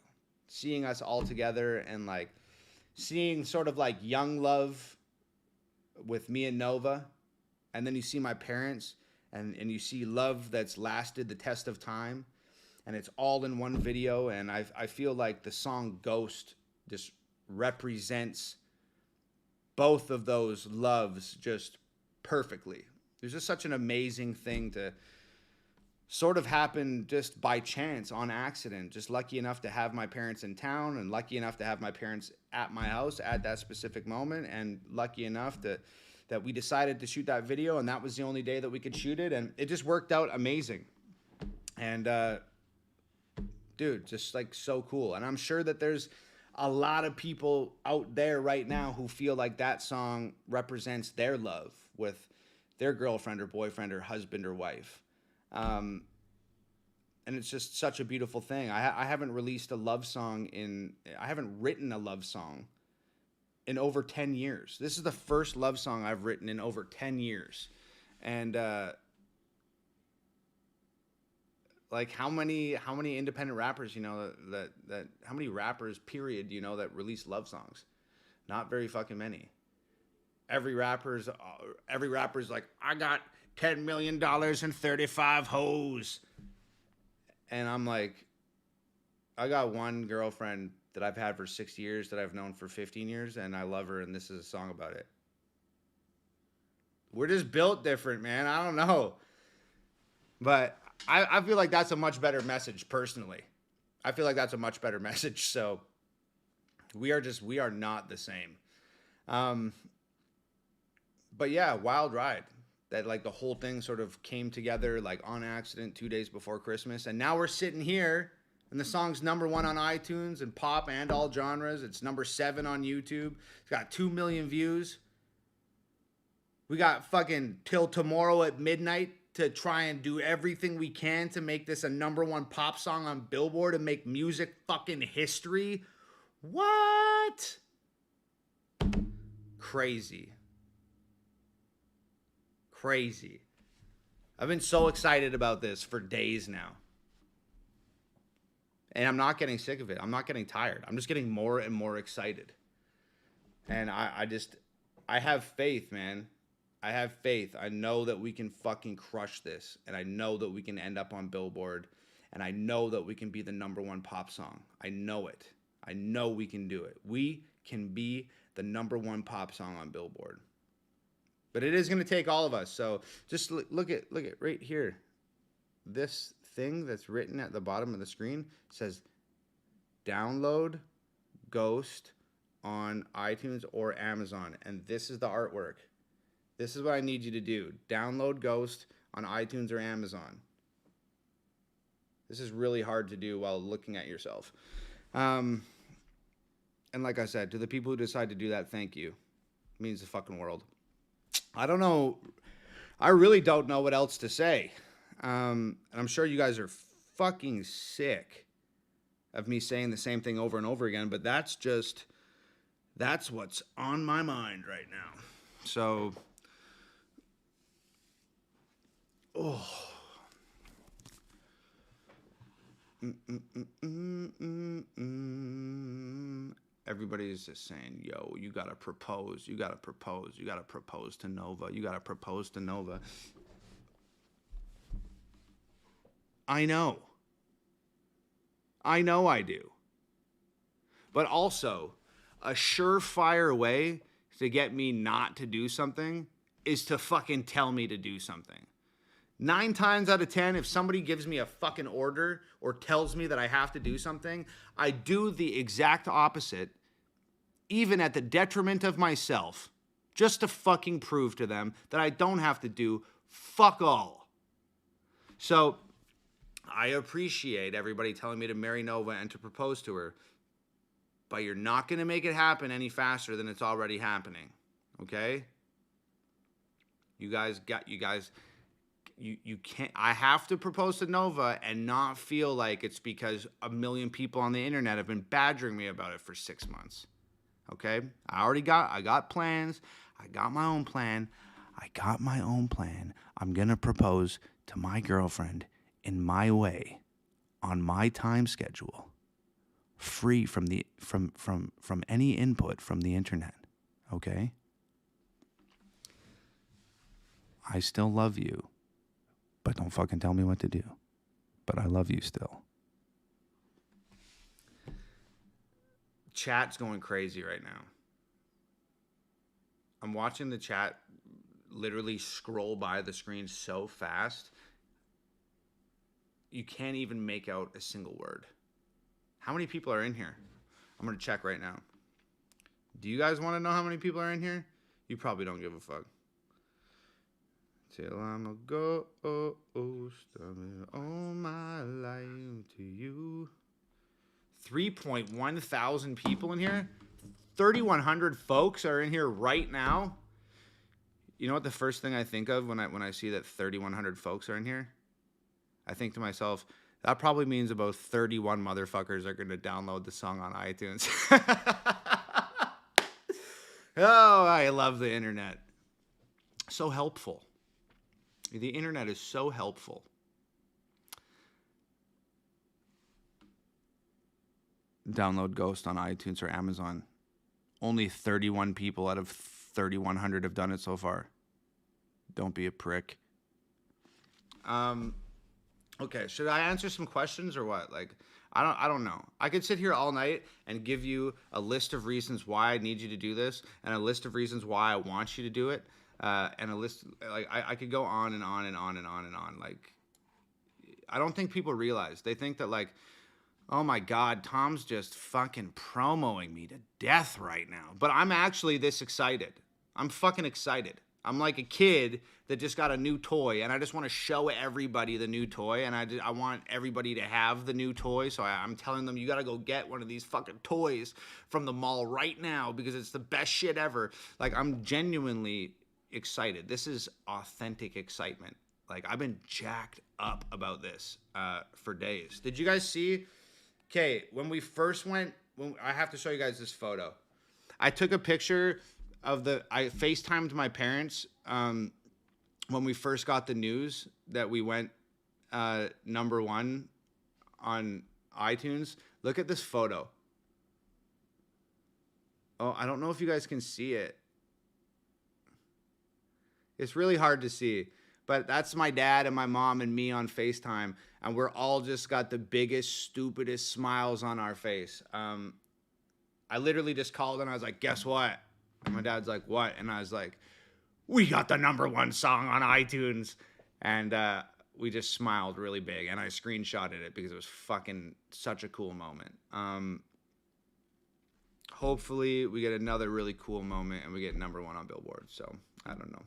Seeing us all together and, like, seeing sort of, like, young love with me and Nova. And then you see my parents, and you see love that's lasted the test of time. And it's all in one video. And I feel like the song Ghost just represents both of those loves just perfectly. There's just such an amazing thing to sort of happened just by chance, on accident. Just lucky enough to have my parents in town, and lucky enough to have my parents at my house at that specific moment, and lucky enough that we decided to shoot that video, and that was the only day that we could shoot it, and it just worked out amazing. And dude, just like so cool. And I'm sure that there's a lot of people out there right now who feel like that song represents their love with their girlfriend or boyfriend or husband or wife. And it's just such a beautiful thing. I haven't released a love song I haven't written a love song in over 10 years. This is the first love song I've written in over 10 years. And, like how many independent rappers, you know, that how many rappers period, you know, that release love songs? Not very fucking many. Every rapper's like, I got $10 million and 35 hoes. And I'm like, I got one girlfriend that I've had for 6 years that I've known for 15 years, and I love her, and this is a song about it. We're just built different, man. I don't know. But I feel like that's a much better message, personally. I feel like that's a much better message. So we are not the same. But yeah, wild ride. That like the whole thing sort of came together like on accident 2 days before Christmas. And now we're sitting here, and the song's #1 on iTunes and pop and all genres. It's #7 on YouTube. It's got 2 million views. We got fucking till tomorrow at midnight to try and do everything we can to make this a #1 pop song on Billboard and make music fucking history. What? Crazy. Crazy. I've been so excited about this for days now. And I'm not getting sick of it. I'm not getting tired. I'm just getting more and more excited. And I have faith, man. I have faith. I know that we can fucking crush this. And I know that we can end up on Billboard. And I know that we can be the #1 pop song. I know it. I know we can do it. We can be the #1 pop song on Billboard. But it is going to take all of us. So just look at right here. This thing that's written at the bottom of the screen says download Ghost on iTunes or Amazon. And this is the artwork. This is what I need you to do. Download Ghost on iTunes or Amazon. This is really hard to do while looking at yourself. And like I said, to the people who decide to do that, thank you. It means the fucking world. I don't know. I really don't know what else to say. And I'm sure you guys are fucking sick of me saying the same thing over and over again, but that's what's on my mind right now. So, Everybody's just saying, yo, you gotta propose, you gotta propose, you gotta propose to Nova, you gotta propose to Nova. I know I do. But also, a surefire way to get me not to do something is to fucking tell me to do something. 9 times out of 10, if somebody gives me a fucking order or tells me that I have to do something, I do the exact opposite, even at the detriment of myself, just to fucking prove to them that I don't have to do fuck all. So I appreciate everybody telling me to marry Nova and to propose to her, but you're not going to make it happen any faster than it's already happening, okay? You can't. I have to propose to Nova and not feel like it's because a million people on the internet have been badgering me about it for 6 months. Okay? I got plans. I got my own plan. I'm going to propose to my girlfriend in my way, on my time schedule, free from any input from the internet. Okay? I still love you. But don't fucking tell me what to do. But I love you still. Chat's going crazy right now. I'm watching the chat literally scroll by the screen so fast, you can't even make out a single word. How many people are in here? I'm going to check right now. Do you guys want to know how many people are in here? You probably don't give a fuck. Till I'm a ghost, I've all my life to you. 3.1 thousand people in here. 3,100 folks are in here right now. You know what the first thing I think of when I see that 3,100 folks are in here? I think to myself, that probably means about 31 motherfuckers are going to download the song on iTunes. Oh, I love the internet. So helpful. The internet is so helpful. Download Ghost on iTunes or Amazon. Only 31 people out of 3,100 have done it so far. Don't be a prick. Okay, should I answer some questions or what? Like, I don't know. I could sit here all night and give you a list of reasons why I need you to do this, and a list of reasons why I want you to do it. And a list, like, I could go on and on and on and on and on. Like, I don't think people realize. They think that, like, oh my God, Tom's just fucking promoting me to death right now. But I'm actually this excited. I'm fucking excited. I'm like a kid that just got a new toy, and I just want to show everybody the new toy, and I want everybody to have the new toy. So I'm telling them, you got to go get one of these fucking toys from the mall right now because it's the best shit ever. Like, I'm genuinely excited. This is authentic excitement. Like, I've been jacked up about this for days. Did you guys see? Okay, when we first went, I have to show you guys this photo. I took a picture of I FaceTimed my parents when we first got the news that we went number one on iTunes. Look at this photo. Oh, I don't know if you guys can see it. It's really hard to see, but that's my dad and my mom and me on FaceTime, and we're all just got the biggest, stupidest smiles on our face. I literally just called and I was like, "Guess what?" And my dad's like, "What?" And I was like, "We got the number one song on iTunes," and we just smiled really big, and I screenshotted it because it was fucking such a cool moment. Hopefully, we get another really cool moment and we get number one on Billboard. So I don't know.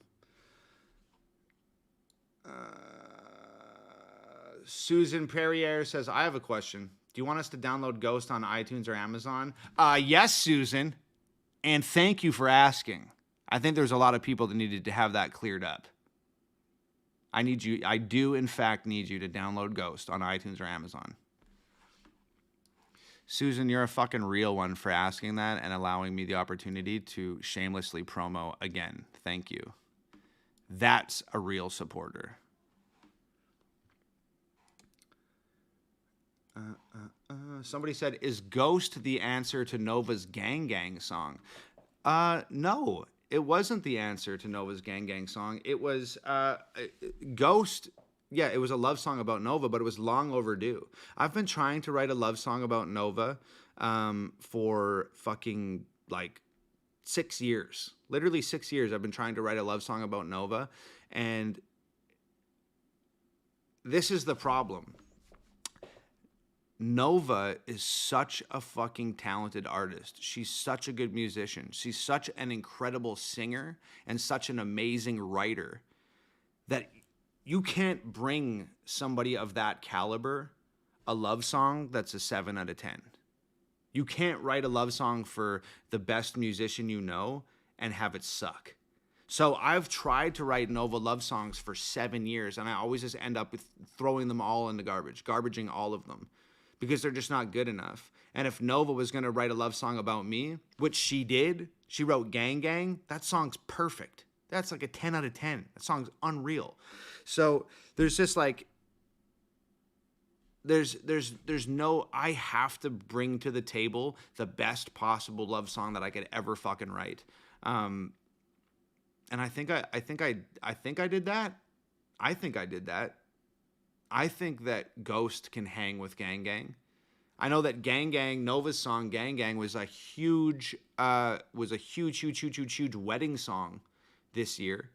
Susan Perrier says, I have a question. Do you want us to download Ghost on iTunes or Amazon? Yes, Susan. And thank you for asking. I think there's a lot of people that needed to have that cleared up. I do, in fact, need you to download Ghost on iTunes or Amazon. Susan, you're a fucking real one for asking that and allowing me the opportunity to shamelessly promo again. Thank you. That's a real supporter. Somebody said, is Ghost the answer to Nova's Gang Gang song? No, it wasn't the answer to Nova's Gang Gang song. It was Ghost. Yeah, it was a love song about Nova, but it was long overdue. I've been trying to write a love song about Nova for fucking like 6 years. Literally 6 years I've been trying to write a love song about Nova. And this is the problem. Nova is such a fucking talented artist. She's such a good musician. She's such an incredible singer and such an amazing writer that you can't bring somebody of that caliber a love song that's a 7 out of 10. You can't write a love song for the best musician you know and have it suck. So I've tried to write Nova love songs for 7 years, and I always just end up with throwing them all in the garbage, garbaging all of them, because they're just not good enough. And if Nova was going to write a love song about me, which she did, she wrote Gang Gang, that song's perfect. That's like a 10 out of 10. That song's unreal. So there's just like, there's no, I have to bring to the table the best possible love song that I could ever fucking write. And I think I did that. I think I did that. I think that Ghost can hang with Gang Gang. I know that Gang Gang, Nova's song Gang Gang, was a huge wedding song this year.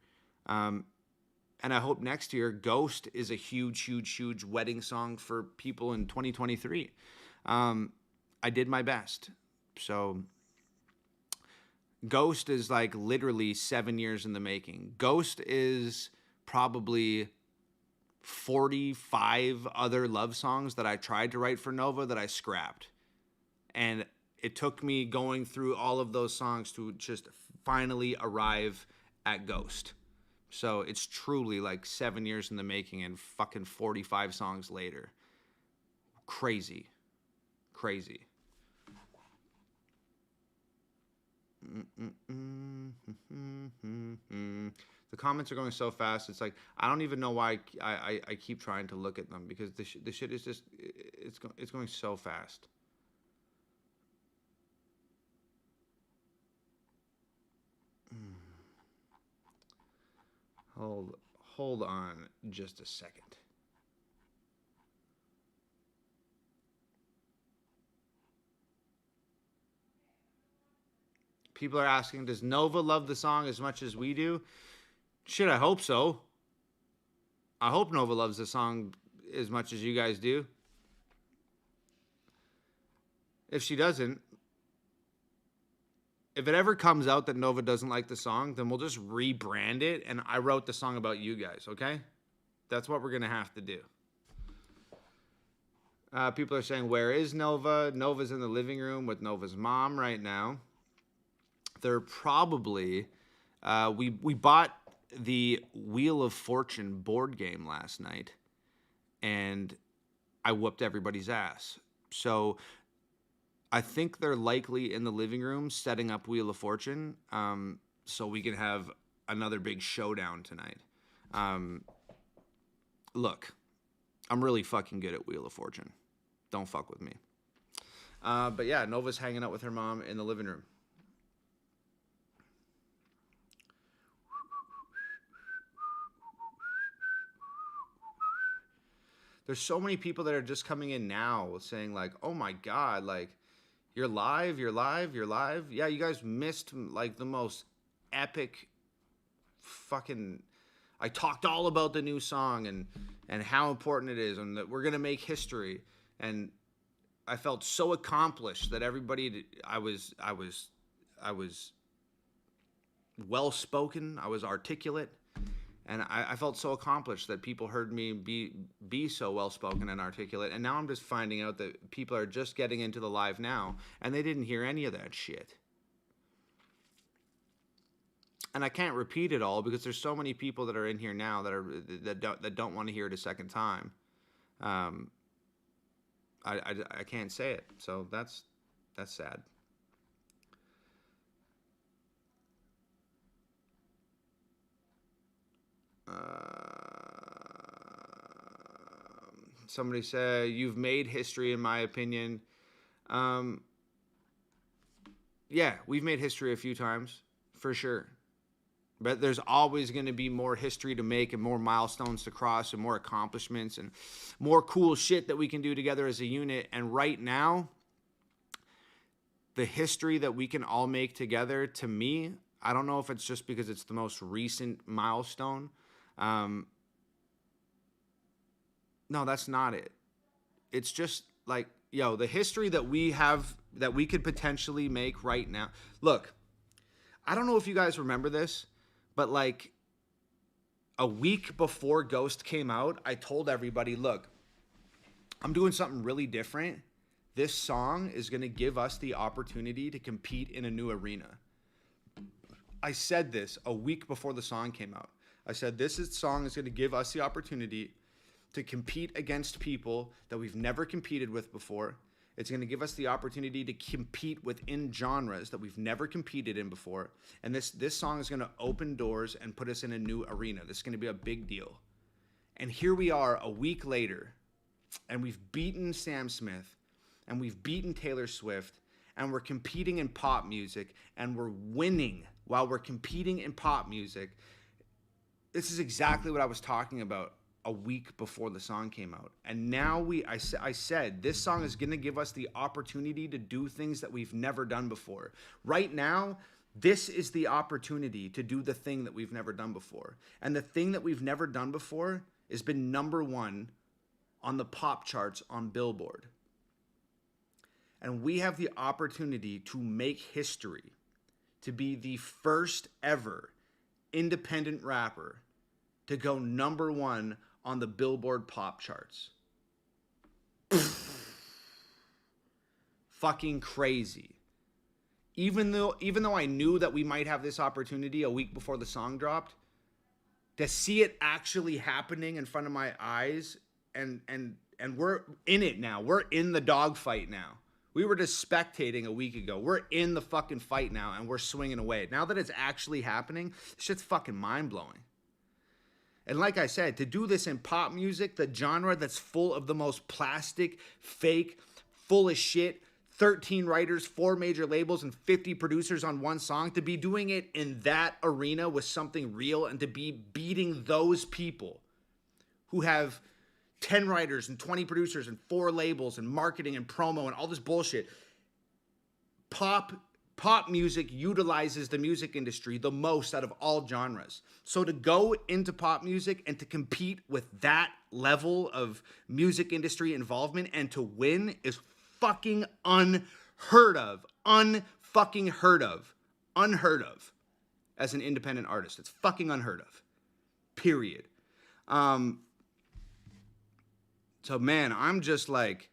And I hope next year Ghost is a huge wedding song for people in 2023. I did my best. So Ghost is like literally 7 years in the making. Ghost is probably 45 other love songs that I tried to write for Nova that I scrapped. And it took me going through all of those songs to just finally arrive at Ghost. So it's truly like 7 years in the making and fucking 45 songs later. Crazy. The comments are going so fast. It's like, I don't even know why I keep trying to look at them, because the shit is just, it's going so fast. Hold on just a second. People are asking, does Nova love the song as much as we do? Shit, I hope so. I hope Nova loves the song as much as you guys do. If she doesn't, if it ever comes out that Nova doesn't like the song, then we'll just rebrand it, and I wrote the song about you guys, okay? That's what we're going to have to do. People are saying, where is Nova? Nova's in the living room with Nova's mom right now. They're probably... we bought the Wheel of Fortune board game last night, and I whooped everybody's ass. So I think they're likely in the living room setting up Wheel of Fortune, so we can have another big showdown tonight. Look, I'm really fucking good at Wheel of Fortune. Don't fuck with me. But yeah, Nova's hanging out with her mom in the living room. There's so many people that are just coming in now saying like, "Oh my god, like you're live, you're live, you're live." Yeah, you guys missed like the most epic fucking I talked all about the new song and how important it is and that we're going to make history, and I felt so accomplished that everybody I was well spoken, I was articulate, and I felt so accomplished that people heard me be so well spoken and articulate. And now I'm just finding out that people are just getting into the live now, and they didn't hear any of that shit. And I can't repeat it all because there's so many people that are in here now that don't want to hear it a second time. I can't say it, so that's sad. Somebody said, you've made history, in my opinion. Yeah, we've made history a few times, for sure. But there's always going to be more history to make and more milestones to cross and more accomplishments and more cool shit that we can do together as a unit. And right now, the history that we can all make together, to me, I don't know if it's just because it's the most recent milestone. No, that's not it. It's just like, yo, the history that we have, that we could potentially make right now. Look, I don't know if you guys remember this, but like a week before Ghost came out, I told everybody, look, I'm doing something really different. This song is going to give us the opportunity to compete in a new arena. I said this a week before the song came out. I said, song is going to give us the opportunity to compete against people that we've never competed with before. It's going to give us the opportunity to compete within genres that we've never competed in before. And this song is going to open doors and put us in a new arena. This is going to be a big deal. And here we are a week later, and we've beaten Sam Smith, and we've beaten Taylor Swift, and we're competing in pop music, and we're winning while we're competing in pop music. This is exactly what I was talking about a week before the song came out. And now I said, this song is going to give us the opportunity to do things that we've never done before. Right now, this is the opportunity to do the thing that we've never done before. And the thing that we've never done before has been #1 on the pop charts on Billboard. And we have the opportunity to make history, to be the first ever independent rapper to go #1 on the Billboard pop charts. Fucking crazy. Even though I knew that we might have this opportunity a week before the song dropped, to see it actually happening in front of my eyes, and we're in it now. We're in the dogfight now. We were just spectating a week ago. We're in the fucking fight now, and we're swinging away. Now that it's actually happening, shit's fucking mind-blowing. And like I said, to do this in pop music, the genre that's full of the most plastic, fake, full of shit, 13 writers, 4 major labels, and 50 producers on one song, to be doing it in that arena with something real, and to be beating those people who have 10 writers and 20 producers and 4 labels and marketing and promo and all this bullshit. Pop music utilizes the music industry the most out of all genres. So to go into pop music and to compete with that level of music industry involvement and to win is fucking unheard of. Unfucking heard of. Unheard of as an independent artist. It's fucking unheard of. Period. So man, I'm just like,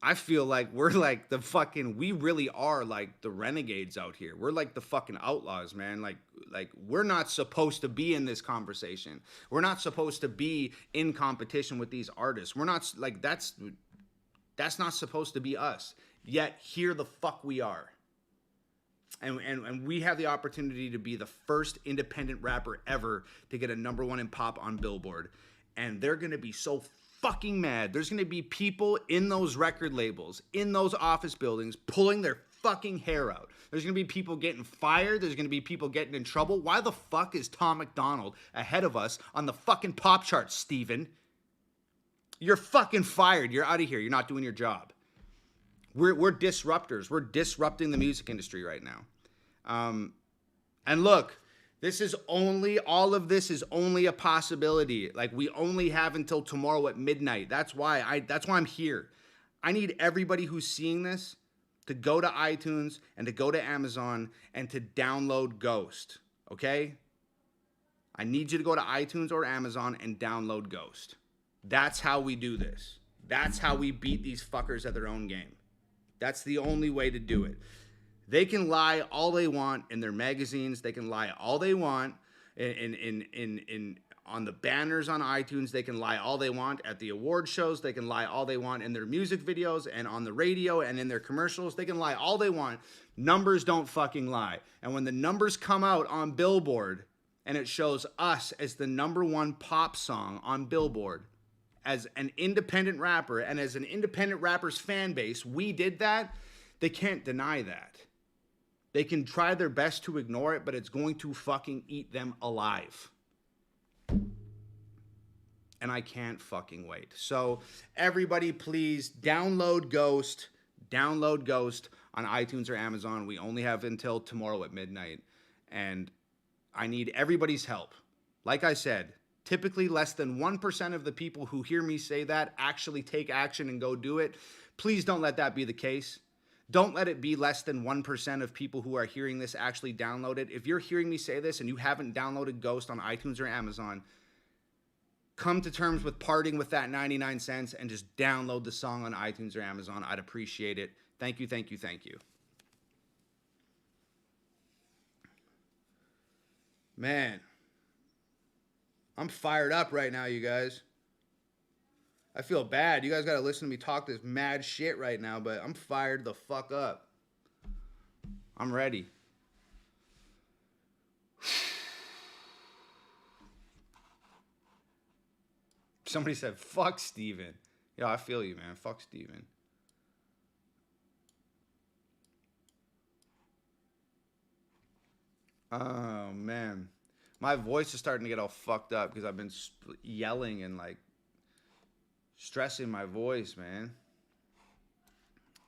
I feel like we're like we really are like the renegades out here. We're like the fucking outlaws, man. Like we're not supposed to be in this conversation. We're not supposed to be in competition with these artists. We're not like, that's not supposed to be us. Yet here the fuck we are. And we have the opportunity to be the first independent rapper ever to get a #1 in pop on Billboard. And they're going to be so fucking mad. There's going to be people in those record labels, in those office buildings, pulling their fucking hair out. There's going to be people getting fired. There's going to be people getting in trouble. Why the fuck is Tom McDonald ahead of us on the fucking pop charts, Steven? You're fucking fired. You're out of here. You're not doing your job. We're disruptors. We're disrupting the music industry right now. And look, all of this is only a possibility. Like, we only have until tomorrow at midnight. That's why I'm here. I need everybody who's seeing this to go to iTunes and to go to Amazon and to download Ghost. Okay? I need you to go to iTunes or Amazon and download Ghost. That's how we do this. That's how we beat these fuckers at their own game. That's the only way to do it. They can lie all they want in their magazines. They can lie all they want on the banners on iTunes. They can lie all they want at the award shows. They can lie all they want in their music videos and on the radio and in their commercials. They can lie all they want. Numbers don't fucking lie. And when the numbers come out on Billboard and it shows us as the #1 pop song on Billboard, as an independent rapper and as an independent rapper's fan base, we did that. They can't deny that. They can try their best to ignore it, but it's going to fucking eat them alive. And I can't fucking wait. So everybody, please download Ghost. Download Ghost on iTunes or Amazon. We only have until tomorrow at midnight. And I need everybody's help. Like I said, typically less than 1% of the people who hear me say that actually take action and go do it. Please don't let that be the case. Don't let it be less than 1% of people who are hearing this actually download it. If you're hearing me say this and you haven't downloaded Ghost on iTunes or Amazon, come to terms with parting with that 99 cents and just download the song on iTunes or Amazon. I'd appreciate it. Thank you, thank you, thank you. Man, I'm fired up right now, you guys. I feel bad. You guys got to listen to me talk this mad shit right now, but I'm fired the fuck up. I'm ready. Somebody said, fuck Steven. Yeah, I feel you, man. Fuck Steven. Oh, man. My voice is starting to get all fucked up because I've been yelling and, like, stressing my voice, man.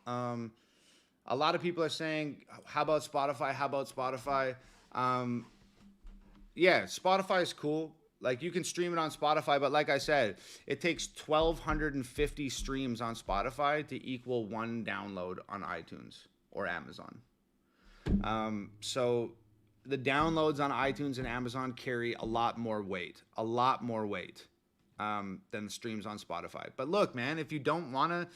A lot of people are saying, how about Spotify? How about Spotify? Yeah, Spotify is cool. Like, you can stream it on Spotify, but like I said, it takes 1,250 streams on Spotify to equal 1 download on iTunes or Amazon. So the downloads on iTunes and Amazon carry a lot more weight than the streams on Spotify. But look, man, if you don't want to,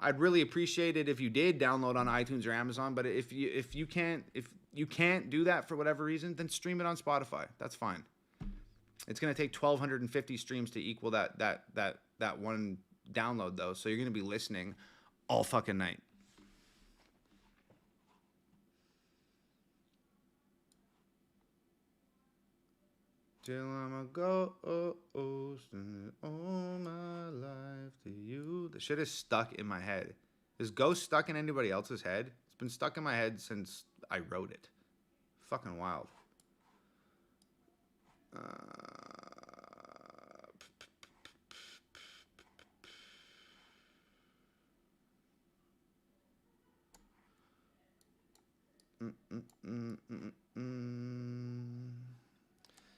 I'd really appreciate it if you did download on iTunes or Amazon. But if you can't do that for whatever reason, then stream it on Spotify. That's fine. It's going to take 1,250 streams to equal that 1 download, though. So you're going to be listening all fucking night. Till I'm a ghost and all my life to you. The shit is stuck in my head. Is Ghost stuck in anybody else's head? It's been stuck in my head since I wrote it. Fucking wild.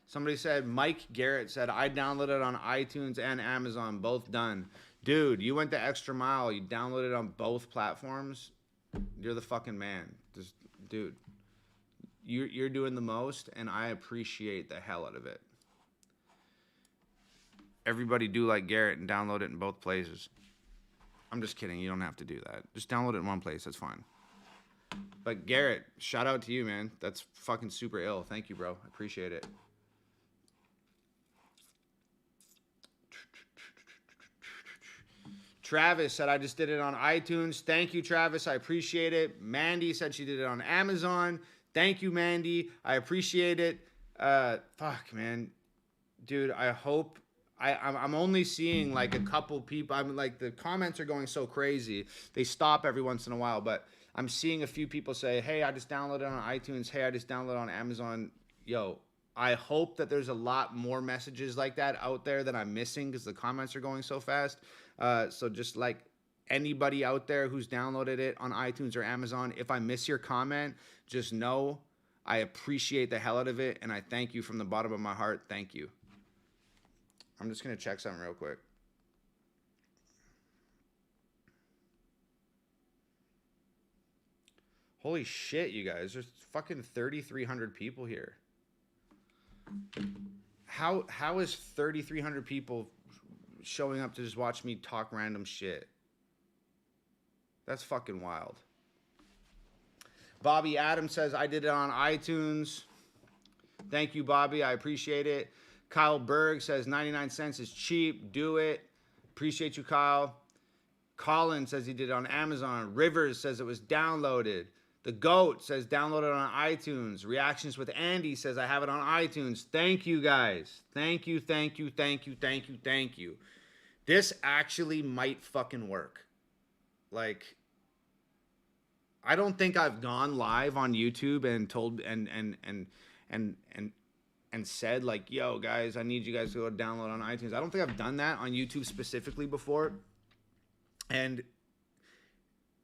Somebody said, Mike Garrett said, I downloaded it on iTunes and Amazon, both done. Dude, you went the extra mile. You downloaded it on both platforms. You're the fucking man. Just, dude, you're doing the most, and I appreciate the hell out of it. Everybody do like Garrett and download it in both places. I'm just kidding. You don't have to do that. Just download it in one place. That's fine. But Garrett, shout out to you, man. That's fucking super ill. Thank you, bro. I appreciate it. Travis said, I just did it on iTunes. Thank you, Travis. I appreciate it. Mandy said she did it on Amazon. Thank you, Mandy. I appreciate it. Fuck, man. Dude, I hope... I'm only seeing like a couple people. I'm like, the comments are going so crazy. They stop every once in a while, but I'm seeing a few people say, hey, I just downloaded it on iTunes. Hey, I just downloaded it on Amazon. Yo, I hope that there's a lot more messages like that out there that I'm missing because the comments are going so fast. So just like anybody out there who's downloaded it on iTunes or Amazon, if I miss your comment, just know I appreciate the hell out of it, and I thank you from the bottom of my heart. Thank you. I'm just going to check something real quick. Holy shit, you guys. There's fucking 3,300 people here. How is 3,300 people showing up to just watch me talk random shit? That's fucking wild. Bobby Adams says, I did it on iTunes. Thank you, Bobby. I appreciate it. Kyle Berg says 99 cents is cheap. Do it. Appreciate you, Kyle. Colin says he did it on Amazon. Rivers says it was downloaded. The GOAT says download it on iTunes. Reactions with Andy says I have it on iTunes. Thank you, guys. Thank you, thank you, thank you, thank you, thank you. This actually might fucking work. Like, I don't think I've gone live on YouTube and told and said like, yo, guys, I need you guys to go download on iTunes. I don't think I've done that on YouTube specifically before. And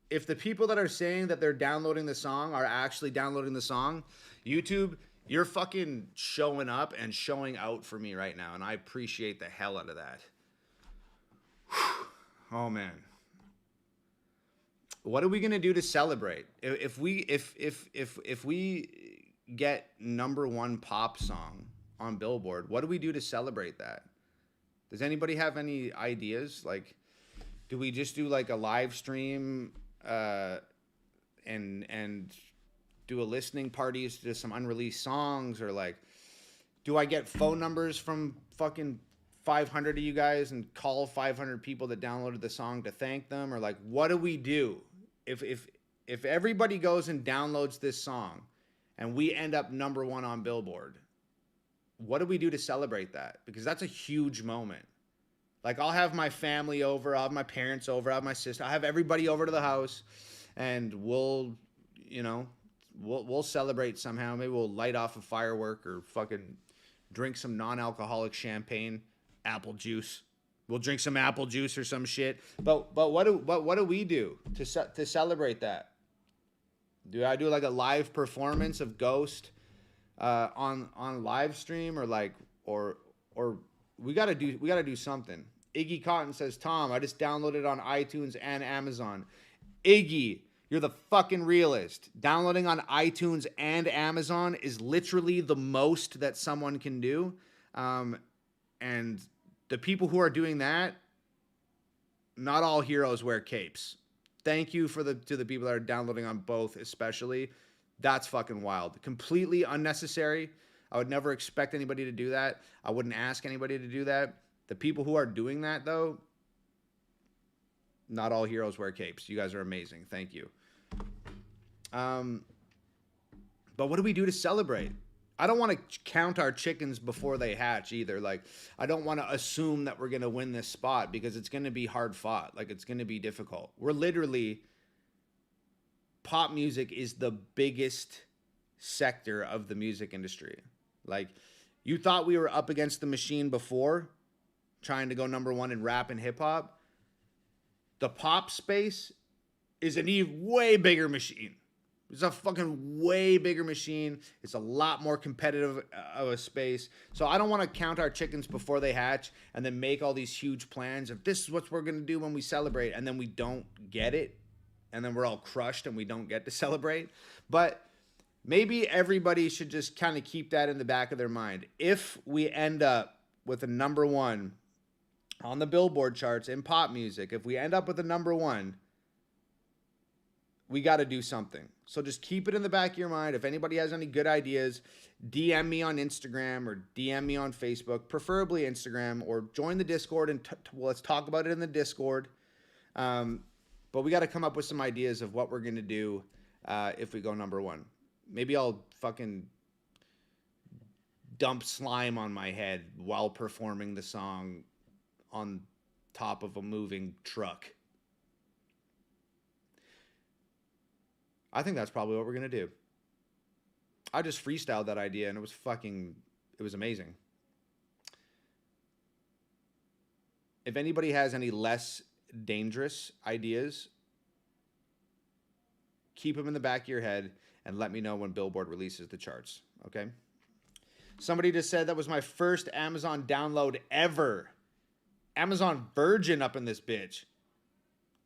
if the people that are saying that they're downloading the song are actually downloading the song, YouTube, you're fucking showing up and showing out for me right now. And I appreciate the hell out of that. Oh, man. What are we going to do to celebrate? If we get #1 pop song on Billboard, what do we do to celebrate that? Does anybody have any ideas? Like, do we just do like a live stream and do a listening parties to some unreleased songs? Or like, do I get phone numbers from fucking 500 of you guys and call 500 people that downloaded the song to thank them? Or like, what do we do if everybody goes and downloads this song and we end up #1 on Billboard? What do we do to celebrate that? Because that's a huge moment. Like, I'll have my family over, I'll have my parents over, I'll have my sister, I'll have everybody over to the house, and we'll celebrate somehow. Maybe we'll light off a firework or fucking drink some non-alcoholic champagne, apple juice. We'll drink some apple juice or some shit. But what do we do to celebrate that? Do I do like a live performance of Ghost on live stream, or we gotta do something? Iggy Cotton says, Tom, I just downloaded on iTunes and Amazon. Iggy, you're the fucking realist. Downloading on iTunes and Amazon is literally the most that someone can do. And the people who are doing that, not all heroes wear capes. Thank you to the people that are downloading on both, especially. That's fucking wild. Completely unnecessary. I would never expect anybody to do that. I wouldn't ask anybody to do that. The people who are doing that, though, not all heroes wear capes. You guys are amazing. Thank you. But what do we do to celebrate? I don't want to count our chickens before they hatch either. Like, I don't want to assume that we're going to win this spot because it's going to be hard fought. Like, it's going to be difficult. We're literally, pop music is the biggest sector of the music industry. Like, you thought we were up against the machine before, trying to go #1 in rap and hip hop. The pop space is an even way bigger machine. It's a fucking way bigger machine. It's a lot more competitive of a space. So I don't want to count our chickens before they hatch and then make all these huge plans of this is what we're going to do when we celebrate, and then we don't get it, and then we're all crushed and we don't get to celebrate. But maybe everybody should just kind of keep that in the back of their mind. If we end up with a #1 on the Billboard charts in pop music, if we end up with a #1, we got to do something. So just keep it in the back of your mind. If anybody has any good ideas, DM me on Instagram or DM me on Facebook, preferably Instagram, or join the Discord and let's talk about it in the Discord. But we got to come up with some ideas of what we're going to do if we go number one. Maybe I'll fucking dump slime on my head while performing the song on top of a moving truck. I think that's probably what we're going to do. I just freestyled that idea and it was amazing. If anybody has any less dangerous ideas, keep them in the back of your head and let me know when Billboard releases the charts, okay? Somebody just said that was my first Amazon download ever. Amazon Virgin up in this bitch.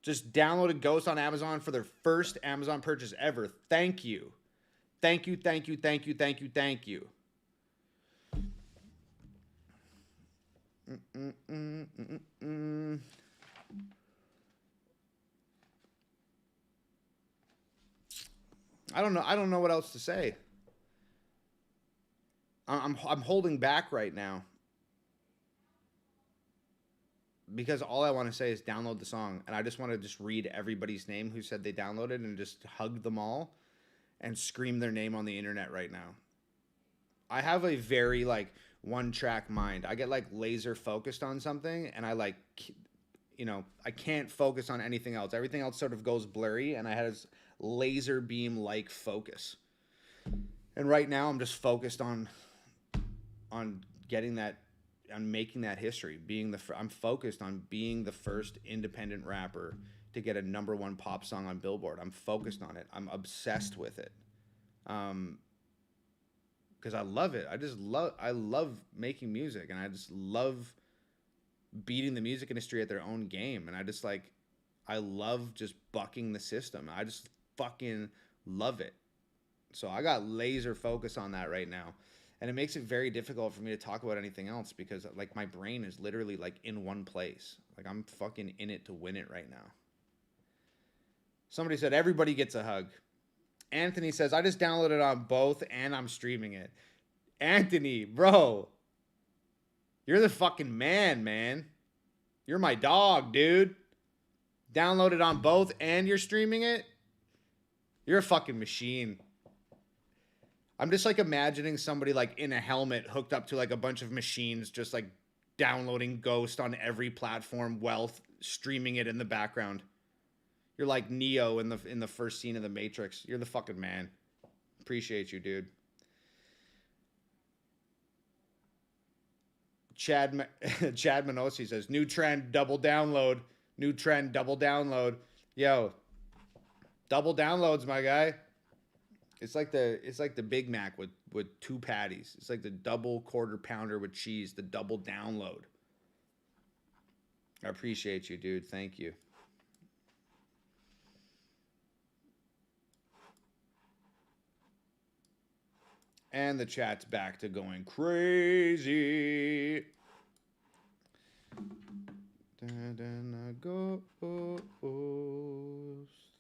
Just downloaded Ghost on Amazon for their first Amazon purchase ever. Thank you. Thank you, thank you, thank you, thank you, thank you. I don't know what else to say. I'm holding back right now because all I want to say is download the song, and I just want to just read everybody's name who said they downloaded and just hug them all and scream their name on the internet right now. I have a very like one-track mind. I get like laser focused on something, and I like, you know, I can't focus on anything else. Everything else sort of goes blurry, and I had this laser beam like focus. And right now I'm just focused on getting that, on making that history, I'm focused on being the first independent rapper to get a #1 pop song on Billboard. I'm focused on it. I'm obsessed with it. Because I love it. I love making music, and I just love beating the music industry at their own game. And I love just bucking the system. I just fucking love it. So I got laser focus on that right now. And it makes it very difficult for me to talk about anything else because like my brain is literally like in one place. Like I'm fucking in it to win it right now. Somebody said everybody gets a hug. Anthony says, I just downloaded on both and I'm streaming it. Anthony, bro. You're the fucking man. You're my dog, dude. Download it on both and you're streaming it? You're a fucking machine. I'm just like imagining somebody like in a helmet hooked up to like a bunch of machines just like downloading Ghost on every platform, Wealth, streaming it in the background. You're like Neo in the first scene of The Matrix. You're the fucking man. Appreciate you, dude. Chad Minosi says, new trend, double download. New trend, double download. Yo, double downloads, my guy. It's like the Big Mac with 2 patties. It's like the double quarter pounder with cheese, the double download. I appreciate you, dude. Thank you. And the chat's back to going crazy. Then I go,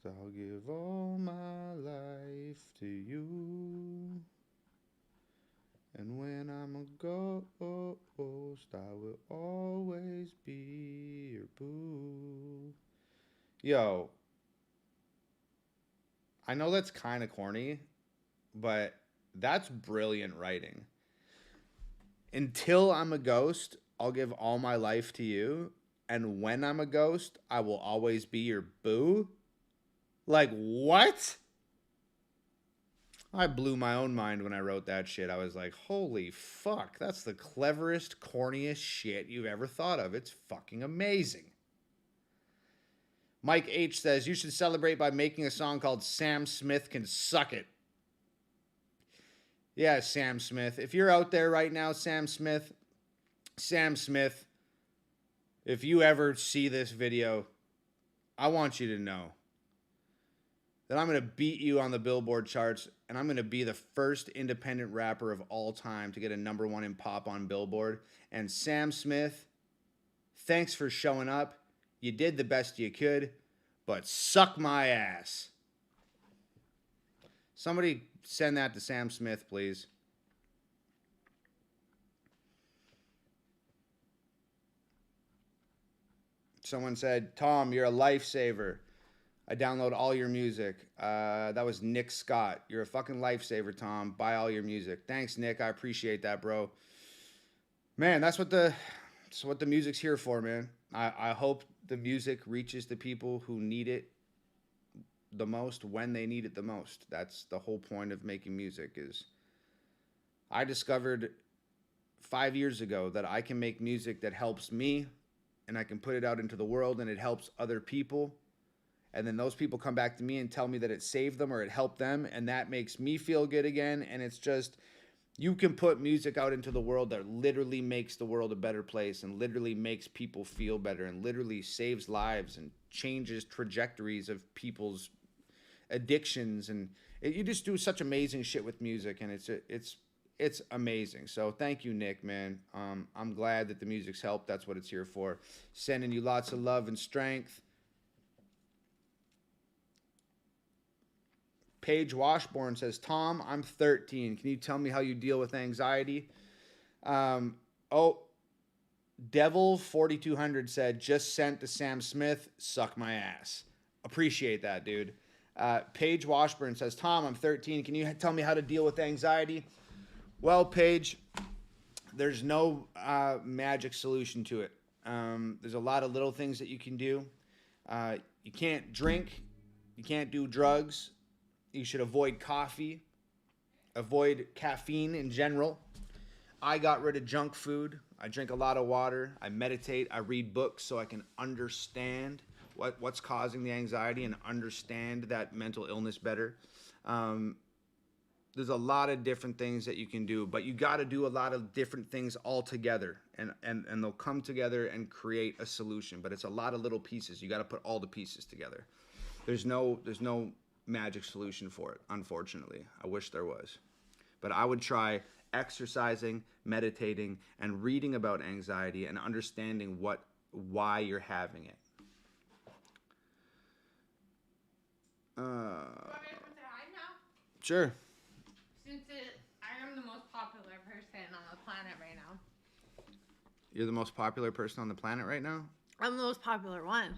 I'll give all my life to you. And when I'm a ghost, I will always be your boo. Yo, I know that's kind of corny, but that's brilliant writing. Until I'm a ghost, I'll give all my life to you. And when I'm a ghost, I will always be your boo. Like, what? I blew my own mind when I wrote that shit. I was like, holy fuck, that's the cleverest, corniest shit you've ever thought of. It's fucking amazing. Mike H says, you should celebrate by making a song called Sam Smith Can Suck It. Yeah, Sam Smith. If you're out there right now, Sam Smith, if you ever see this video, I want you to know that I'm going to beat you on the Billboard charts, and I'm going to be the first independent rapper of all time to get a #1 in pop on Billboard. And Sam Smith, thanks for showing up. You did the best you could, but suck my ass. Somebody send that to Sam Smith, please. Someone said, Tom, you're a lifesaver. I download all your music. That was Nick Scott. You're a fucking lifesaver, Tom. Buy all your music. Thanks, Nick. I appreciate that, bro. Man, that's what the music's here for, man. I hope the music reaches the people who need it the most when they need it the most. That's the whole point of making music. Is I discovered 5 years ago that I can make music that helps me, and I can put it out into the world and it helps other people. And then those people come back to me and tell me that it saved them or it helped them, and that makes me feel good again. And it's just, you can put music out into the world that literally makes the world a better place and literally makes people feel better and literally saves lives and changes trajectories of people's addictions. And you just do such amazing shit with music, and it's amazing. So thank you, Nick, man. I'm glad that the music's helped. That's what it's here for. Sending you lots of love and strength. Paige Washburn says, Tom, I'm 13. Can you tell me how you deal with anxiety? Devil 4200 said, just sent to Sam Smith, suck my ass. Appreciate that, dude. Paige Washburn says, Tom, I'm 13. Can you tell me how to deal with anxiety? Well, Paige, there's no magic solution to it. There's a lot of little things that you can do. You can't drink. You can't do drugs. You should avoid coffee, avoid caffeine in general. I got rid of junk food. I drink a lot of water. I meditate. I read books so I can understand what's causing the anxiety and understand that mental illness better. There's a lot of different things that you can do, but you got to do a lot of different things all together, and they'll come together and create a solution. But it's a lot of little pieces. You got to put all the pieces together. There's no magic solution for it, unfortunately. I wish there was. But I would try exercising, meditating, and reading about anxiety and understanding why you're having it. You want me to come say hi now? Sure. Since I am the most popular person on the planet right now. You're the most popular person on the planet right now? I'm the most popular one.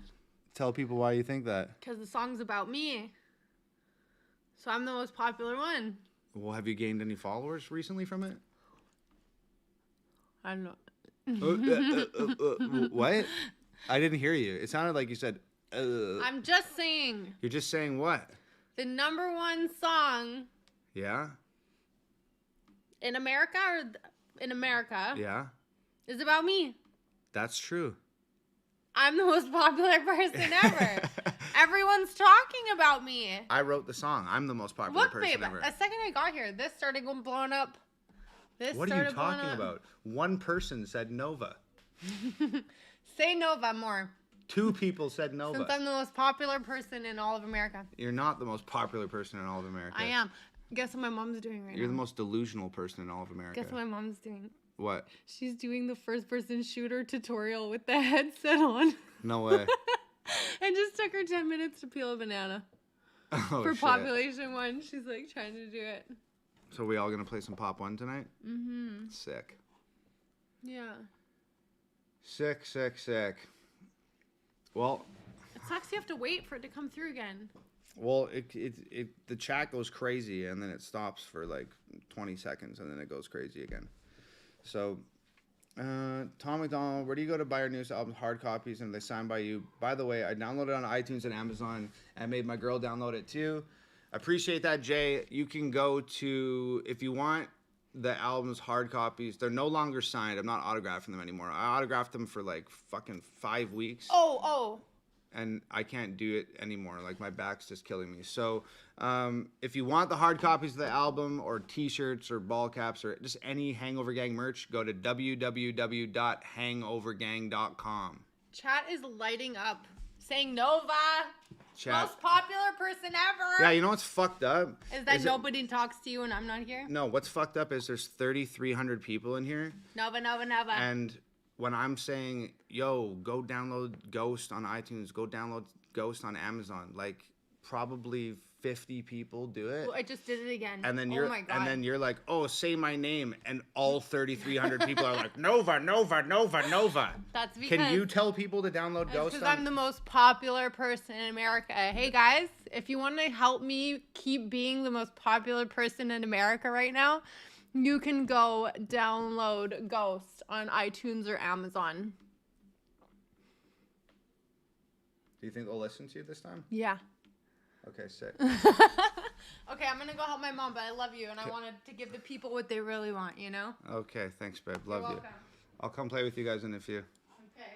Tell people why you think that. Because the song's about me. So I'm the most popular one. Well, have you gained any followers recently from it? I don't know. What? I didn't hear you. It sounded like you said, I'm just saying. You're just saying what? The number one song Yeah? in America Yeah? is about me. That's true. I'm the most popular person ever. Everyone's talking about me. I wrote the song. I'm the most popular person Look, babe, ever. the second I got here, this started going blowing up. What are you talking about? One person said Nova. Say Nova more. 2 people said Nova. Since I'm the most popular person in all of America. You're not the most popular person in all of America. I am. Guess what my mom's doing right now? You're the most delusional person in all of America. Guess what my mom's doing? What? She's doing the first-person shooter tutorial with the headset on. No way. And just took her 10 minutes to peel a banana. Oh, For shit. Population 1. She's like trying to do it. So we all gonna play some Pop 1 tonight? Mm-hmm. Sick. Yeah. Sick, sick, sick. Well, It sucks you have to wait for it to come through again. well, the chat goes crazy and then it stops for like 20 seconds and then it goes crazy again. So, Tom McDonald, where do you go to buy your newest album, hard copies, and they signed by you? By the way, I downloaded it on iTunes and Amazon and made my girl download it too. I appreciate that, Jay. You can go to, if you want the album's hard copies, they're no longer signed. I'm not autographing them anymore. I autographed them for like fucking 5 weeks. Oh. And I can't do it anymore. Like, my back's just killing me. So, if you want the hard copies of the album or t-shirts or ball caps or just any Hangover Gang merch, go to www.hangovergang.com. Chat is lighting up. Saying Nova. Chat. Most popular person ever. Yeah, you know what's fucked up? Is that nobody talks to you and I'm not here? No, what's fucked up is there's 3,300 people in here. Nova. And when I'm saying, yo, go download Ghost on iTunes, go download Ghost on Amazon, like probably 50 people do it. Well, I just did it again. And then oh my God. and then you're like, oh, say my name, and all 3,300 people are like, Nova, Nova, Nova, Nova. That's because. Can you tell people to download Ghost? Because I'm the most popular person in America. Hey guys, if you want to help me keep being the most popular person in America right now, you can go download Ghost on iTunes or Amazon. Do you think they'll listen to you this time? Yeah. Okay, sick. Okay, I'm gonna go help my mom, but I love you, and I wanted to give the people what they really want, you know? Okay, thanks, babe. Love You're you. welcome. I'll come play with you guys in a few. Okay.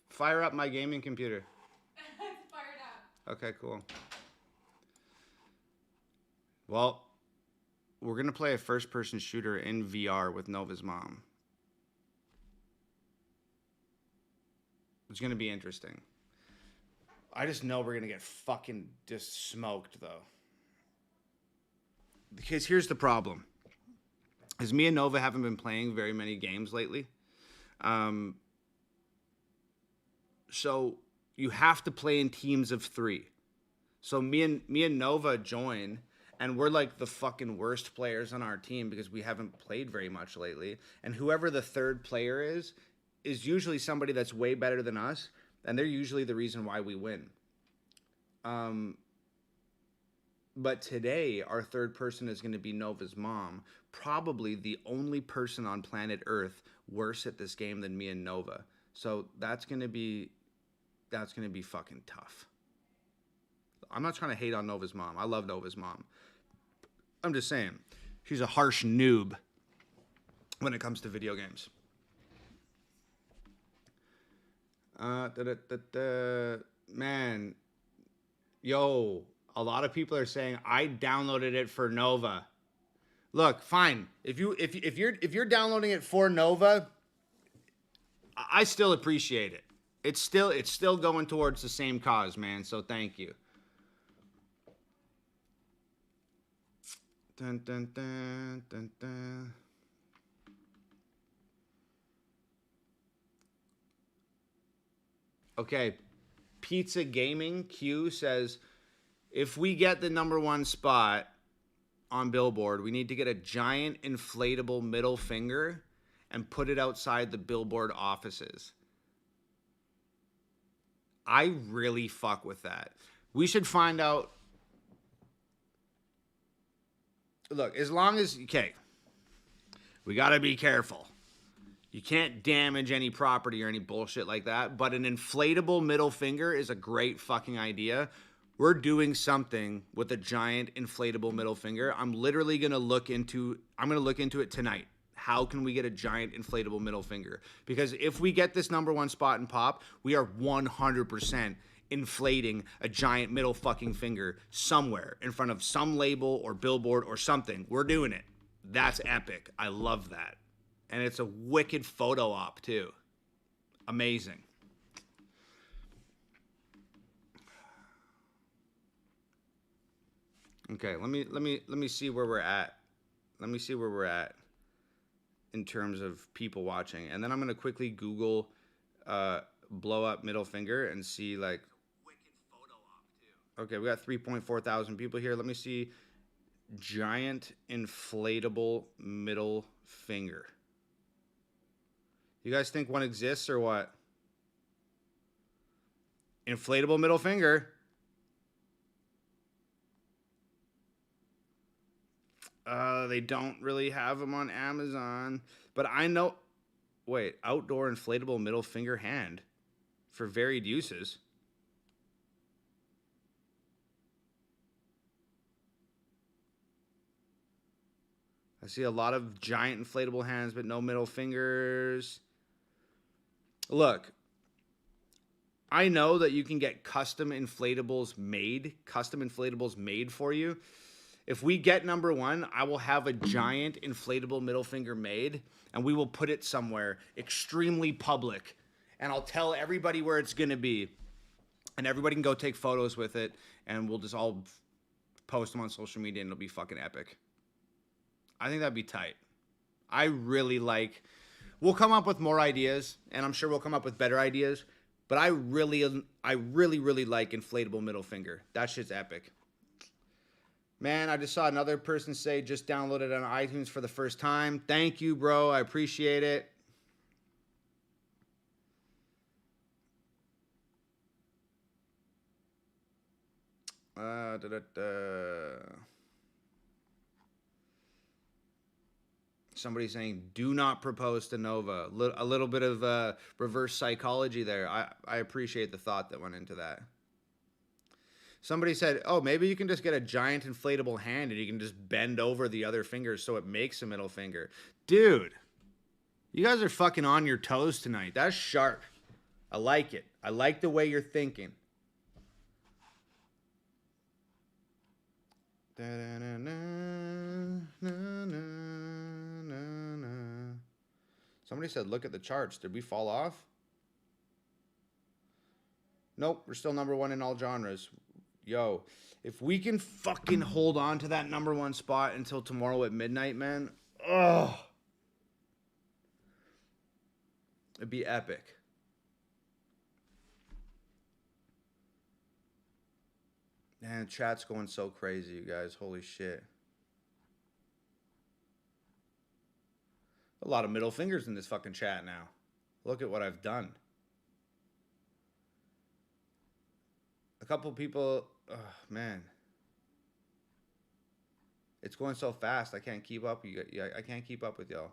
Fire up my gaming computer. It's fired up. Okay, cool. Well, we're going to play a first-person shooter in VR with Nova's mom. It's going to be interesting. I just know we're going to get fucking just smoked, though. Because here's the problem. Is me and Nova haven't been playing very many games lately. So you have to play in teams of 3. So me and Nova join, and we're like the fucking worst players on our team because we haven't played very much lately. And whoever the third player is usually somebody that's way better than us, and they're usually the reason why we win. But today, our third person is going to be Nova's mom, probably the only person on planet Earth worse at this game than me and Nova. So that's going to be fucking tough. I'm not trying to hate on Nova's mom. I love Nova's mom. I'm just saying, she's a harsh noob when it comes to video games. Man, yo, a lot of people are saying I downloaded it for Nova. Look, fine. If you're downloading it for Nova, I still appreciate it. It's still going towards the same cause, man. So thank you. Dun, dun, dun, dun, dun. Okay, Pizza Gaming Q says, if we get the #1 spot on Billboard, we need to get a giant inflatable middle finger and put it outside the Billboard offices. I really fuck with that. We should find out. Look, as long as, okay, we got to be careful. You can't damage any property or any bullshit like that, but an inflatable middle finger is a great fucking idea. We're doing something with a giant inflatable middle finger. I'm literally going to look into it tonight. How can we get a giant inflatable middle finger? Because if we get this #1 spot in pop, we are 100% inflating a giant middle fucking finger somewhere in front of some label or Billboard or something. We're doing it. That's epic. I love that. And it's a wicked photo op too. Amazing. Okay, let me see where we're at. Let me see where we're at in terms of people watching. And then I'm gonna quickly Google blow up middle finger and see like wicked photo op too. Okay, we got 3.4 thousand people here. Let me see giant inflatable middle finger. You guys think one exists or what? Inflatable middle finger. They don't really have them on Amazon. But I know... Wait, outdoor inflatable middle finger hand for varied uses. I see a lot of giant inflatable hands, but no middle fingers. Look, I know that you can get custom inflatables made for you. If we get #1, I will have a giant inflatable middle finger made, and we will put it somewhere extremely public, and I'll tell everybody where it's going to be, and everybody can go take photos with it, and we'll just all post them on social media, and it'll be fucking epic. I think that'd be tight. I really like... We'll come up with more ideas, and I'm sure we'll come up with better ideas, but I really like inflatable middle finger. That shit's epic. Man, I just saw another person say just downloaded on iTunes for the first time. Thank you, bro. I appreciate it. Da, da, da. Somebody saying, do not propose to Nova. A little bit of reverse psychology there. I appreciate the thought that went into that. Somebody said, oh, maybe you can just get a giant inflatable hand and you can just bend over the other fingers so it makes a middle finger. Dude, you guys are fucking on your toes tonight. That's sharp. I like it. I like the way you're thinking. Somebody said, look at the charts. Did we fall off? Nope, we're still number one in all genres. Yo, if we can fucking hold on to that number one spot until tomorrow at midnight, man, it'd be epic. Man, chat's going so crazy, you guys. Holy shit. A lot of middle fingers in this fucking chat now. Look at what I've done. A couple people, oh, man. It's going so fast. I can't keep up. I can't keep up with y'all.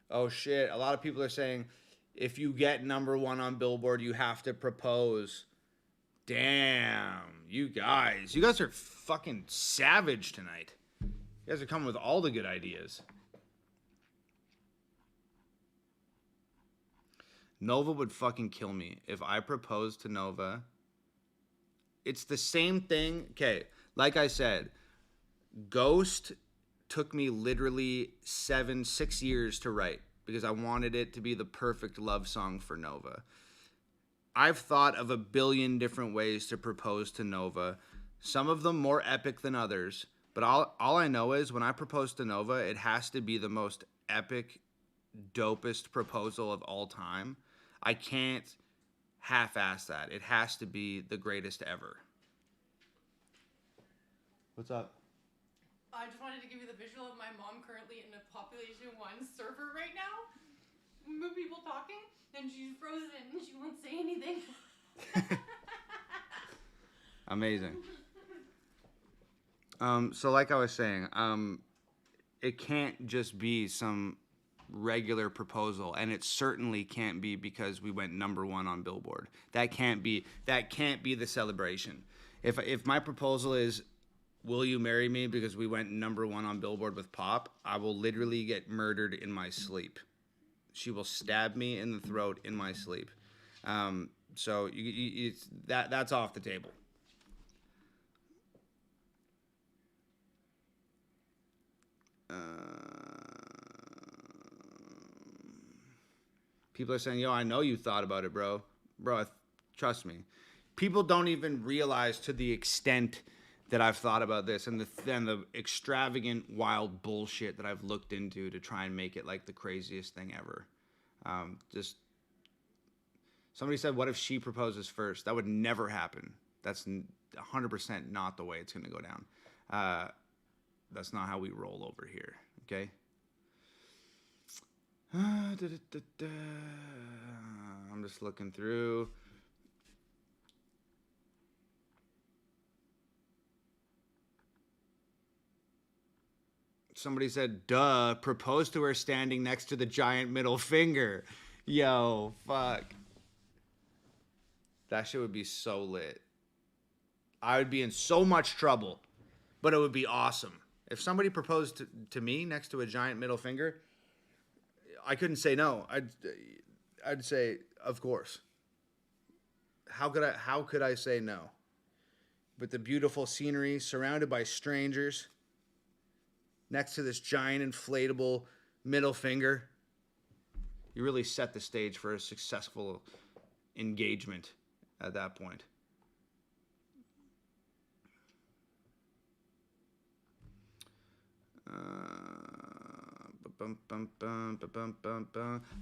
Oh shit. A lot of people are saying if you get number one on Billboard, you have to propose. Damn, you guys are fucking savage tonight. You guys are coming with all the good ideas. Nova would fucking kill me if I proposed to Nova. It's the same thing. Okay, like I said, Ghost took me literally 6 years to write because I wanted it to be the perfect love song for Nova. I've thought of a billion different ways to propose to Nova, some of them more epic than others, but all I know is when I propose to Nova, it has to be the most epic, dopest proposal of all time. I can't half-ass that. It has to be the greatest ever. What's up? I just wanted to give you the visual of my mom currently in a population 1 server right now. With people talking, and she's frozen. She won't say anything. Amazing. So like I was saying, it can't just be some regular proposal, and it certainly can't be because we went number one on Billboard. That can't be the celebration. If my proposal is, will you marry me because we went number one on Billboard with Pop, I will literally get murdered in my sleep. She will stab me in the throat in my sleep. So that's off the table. People are saying, yo, I know you thought about it, bro. Bro, trust me. People don't even realize to the extent that I've thought about this and the extravagant, wild bullshit that I've looked into to try and make it like the craziest thing ever. Just somebody said, what if she proposes first? That would never happen. That's 100% not the way it's going to go down. That's not how we roll over here. Okay. I'm just looking through. Somebody said, duh, propose to her standing next to the giant middle finger. Yo, fuck. That shit would be so lit. I would be in so much trouble, but it would be awesome. If somebody proposed to me next to a giant middle finger, I couldn't say no. I'd say, of course. How could I say no? With the beautiful scenery, surrounded by strangers, next to this giant inflatable middle finger, you really set the stage for a successful engagement at that point.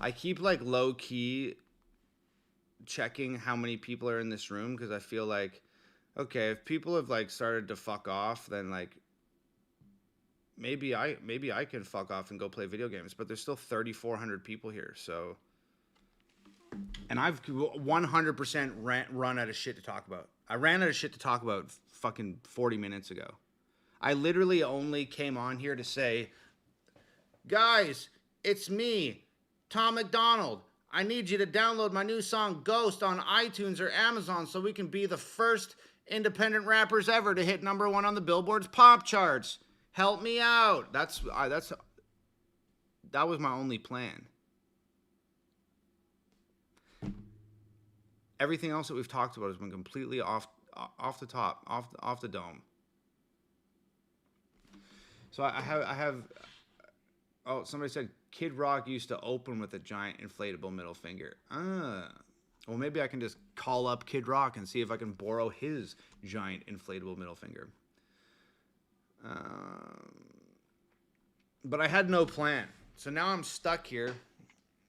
I keep like low key checking how many people are in this room because I feel like, okay, if people have like started to fuck off, then like maybe I can fuck off and go play video games. But there's still 3,400 people here, so. And I've 100% run out of shit to talk about. I ran out of shit to talk about fucking 40 minutes ago. I literally only came on here to say, guys, it's me, Tom McDonald. I need you to download my new song Ghost on iTunes or Amazon so we can be the first independent rappers ever to hit #1 on the Billboard's pop charts. Help me out. That was my only plan. Everything else that we've talked about has been completely off the top, off the dome. So I have. Oh, somebody said Kid Rock used to open with a giant inflatable middle finger. Well, maybe I can just call up Kid Rock and see if I can borrow his giant inflatable middle finger. But I had no plan, so now I'm stuck here,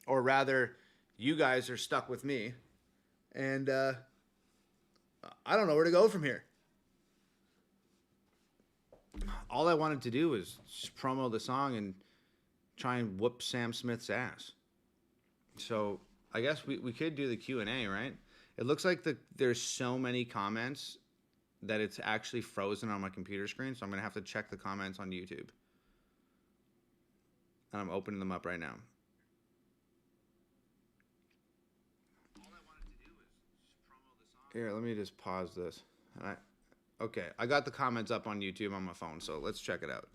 or rather, you guys are stuck with me. And I don't know where to go from here. All I wanted to do was just promo the song and try and whoop Sam Smith's ass. So I guess we could do the Q&A, right? It looks like there's so many comments that it's actually frozen on my computer screen. So I'm going to have to check the comments on YouTube. And I'm opening them up right now. Here, let me just pause this. Okay, I got the comments up on YouTube on my phone, so let's check it out.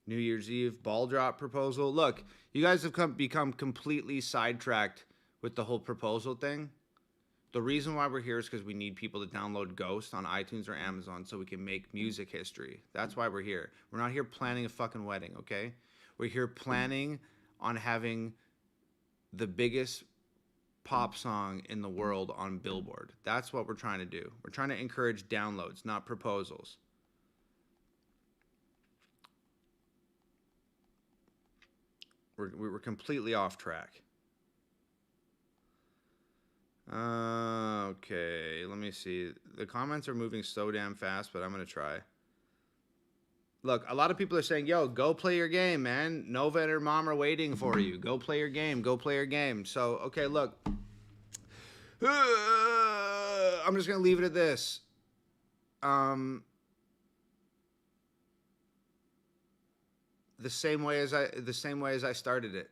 New Year's Eve ball drop proposal. Look, you guys have become completely sidetracked with the whole proposal thing. The reason why we're here is because we need people to download Ghost on iTunes or Amazon so we can make music history. That's why we're here. We're not here planning a fucking wedding, okay? We're here planning on having the biggest pop song in the world on Billboard. That's what we're trying to do. We're trying to encourage downloads, not proposals. We're completely off track. Okay, let me see. The comments are moving so damn fast, but I'm going to try. Look, a lot of people are saying, yo, go play your game, man. Nova and her mom are waiting for you. Go play your game. Go play your game. So, okay, look. I'm just going to leave it at this. The same way as I started it.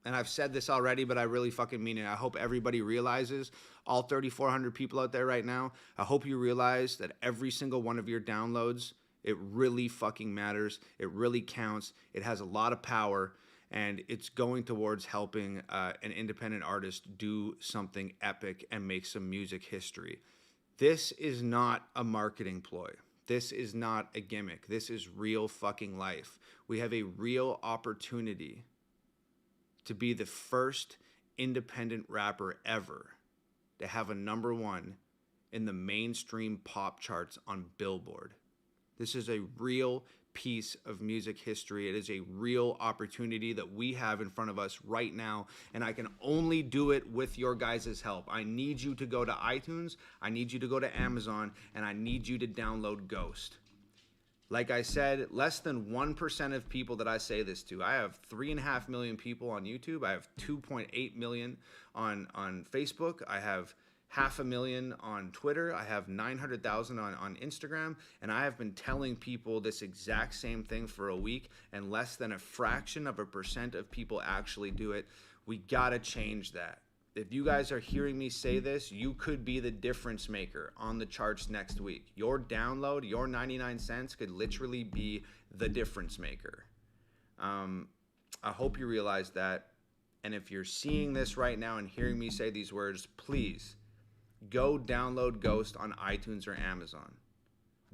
And I've said this already, but I really fucking mean it. I hope everybody realizes, all 3,400 people out there right now, I hope you realize that every single one of your downloads, it really fucking matters. It really counts. It has a lot of power, and it's going towards helping an independent artist do something epic and make some music history. This is not a marketing ploy. This is not a gimmick. This is real fucking life. We have a real opportunity to be the first independent rapper ever to have a #1 in the mainstream pop charts on Billboard. This is a real piece of music history. It is a real opportunity that we have in front of us right now, and I can only do it with your guys' help. I need you to go to iTunes, I need you to go to Amazon, and I need you to download Ghost. Like I said, less than 1% of people that I say this to. I have 3.5 million people on YouTube. I have 2.8 million on Facebook. I have 500,000 on Twitter. I have 900,000 on Instagram. And I have been telling people this exact same thing for a week, and less than a fraction of a percent of people actually do it. We gotta change that. If you guys are hearing me say this, you could be the difference maker on the charts next week. Your download, your 99 cents could literally be the difference maker. I hope you realize that. And if you're seeing this right now and hearing me say these words, please go download Ghost on iTunes or Amazon.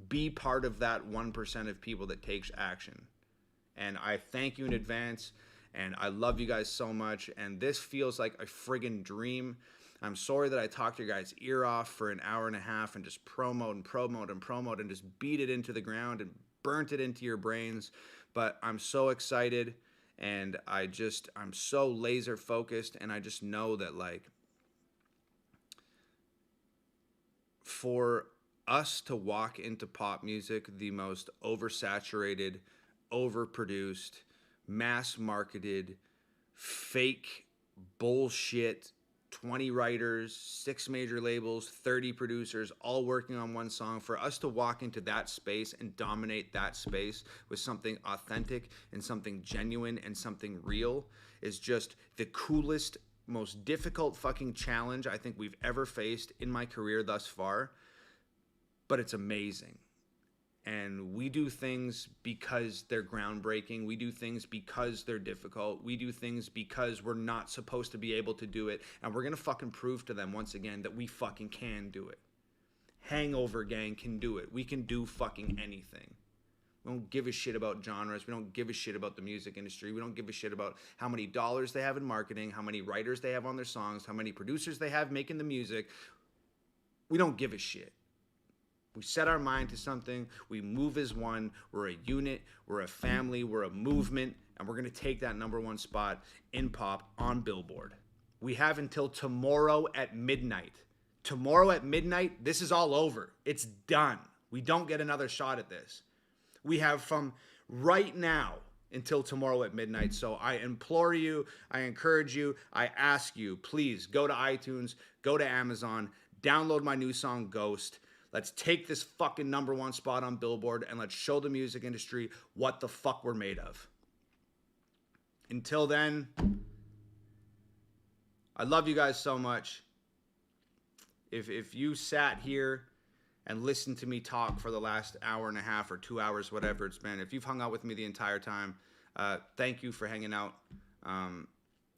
Be part of that 1% of people that takes action. And I thank you in advance. And I love you guys so much. And this feels like a friggin' dream. I'm sorry that I talked your guys' ear off for an hour and a half and just promote and just beat it into the ground and burnt it into your brains. But I'm so excited, and I'm so laser focused, and I just know that, like, for us to walk into pop music, the most oversaturated, overproduced, mass marketed, fake bullshit, 20 writers, 6 major labels, 30 producers, all working on one song, for us to walk into that space and dominate that space with something authentic and something genuine and something real is just the coolest, most difficult fucking challenge I think we've ever faced in my career thus far. But it's amazing. And we do things because they're groundbreaking. We do things because they're difficult. We do things because we're not supposed to be able to do it. And we're going to fucking prove to them once again that we fucking can do it. Hangover Gang can do it. We can do fucking anything. We don't give a shit about genres. We don't give a shit about the music industry. We don't give a shit about how many dollars they have in marketing, how many writers they have on their songs, how many producers they have making the music. We don't give a shit. We set our mind to something. We move as one. We're a unit. We're a family. We're a movement. And we're going to take that #1 spot in pop on Billboard. We have until tomorrow at midnight. Tomorrow at midnight, this is all over. It's done. We don't get another shot at this. We have from right now until tomorrow at midnight. So I implore you, I encourage you, I ask you, please go to iTunes, go to Amazon, download my new song, Ghost. Let's take this fucking #1 spot on Billboard and let's show the music industry what the fuck we're made of. Until then, I love you guys so much. If you sat here and listened to me talk for the last hour and a half or 2 hours, whatever it's been, if you've hung out with me the entire time, thank you for hanging out. I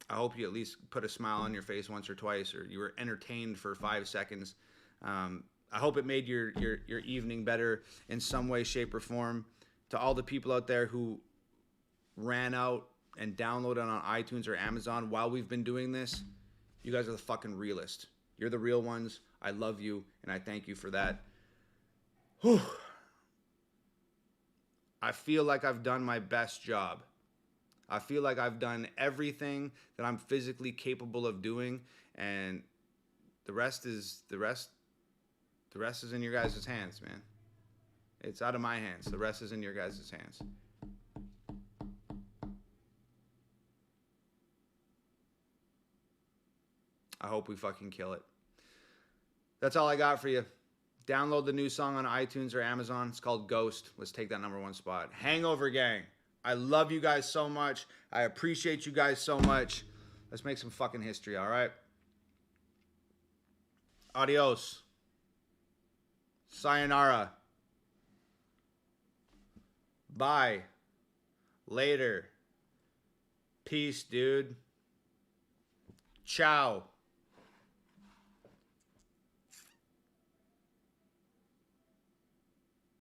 hope you at least put a smile on your face once or twice, or you were entertained for 5 seconds. I hope it made your evening better in some way, shape, or form. To all the people out there who ran out and downloaded on iTunes or Amazon while we've been doing this, you guys are the fucking realest. You're the real ones. I love you, and I thank you for that. Whew. I feel like I've done my best job. I feel like I've done everything that I'm physically capable of doing, and the rest is in your guys' hands, man. It's out of my hands. The rest is in your guys' hands. I hope we fucking kill it. That's all I got for you. Download the new song on iTunes or Amazon. It's called Ghost. Let's take that #1 spot. Hangover Gang. I love you guys so much. I appreciate you guys so much. Let's make some fucking history, all right? Adios. Sayonara. Bye. Later. Peace, dude. Ciao.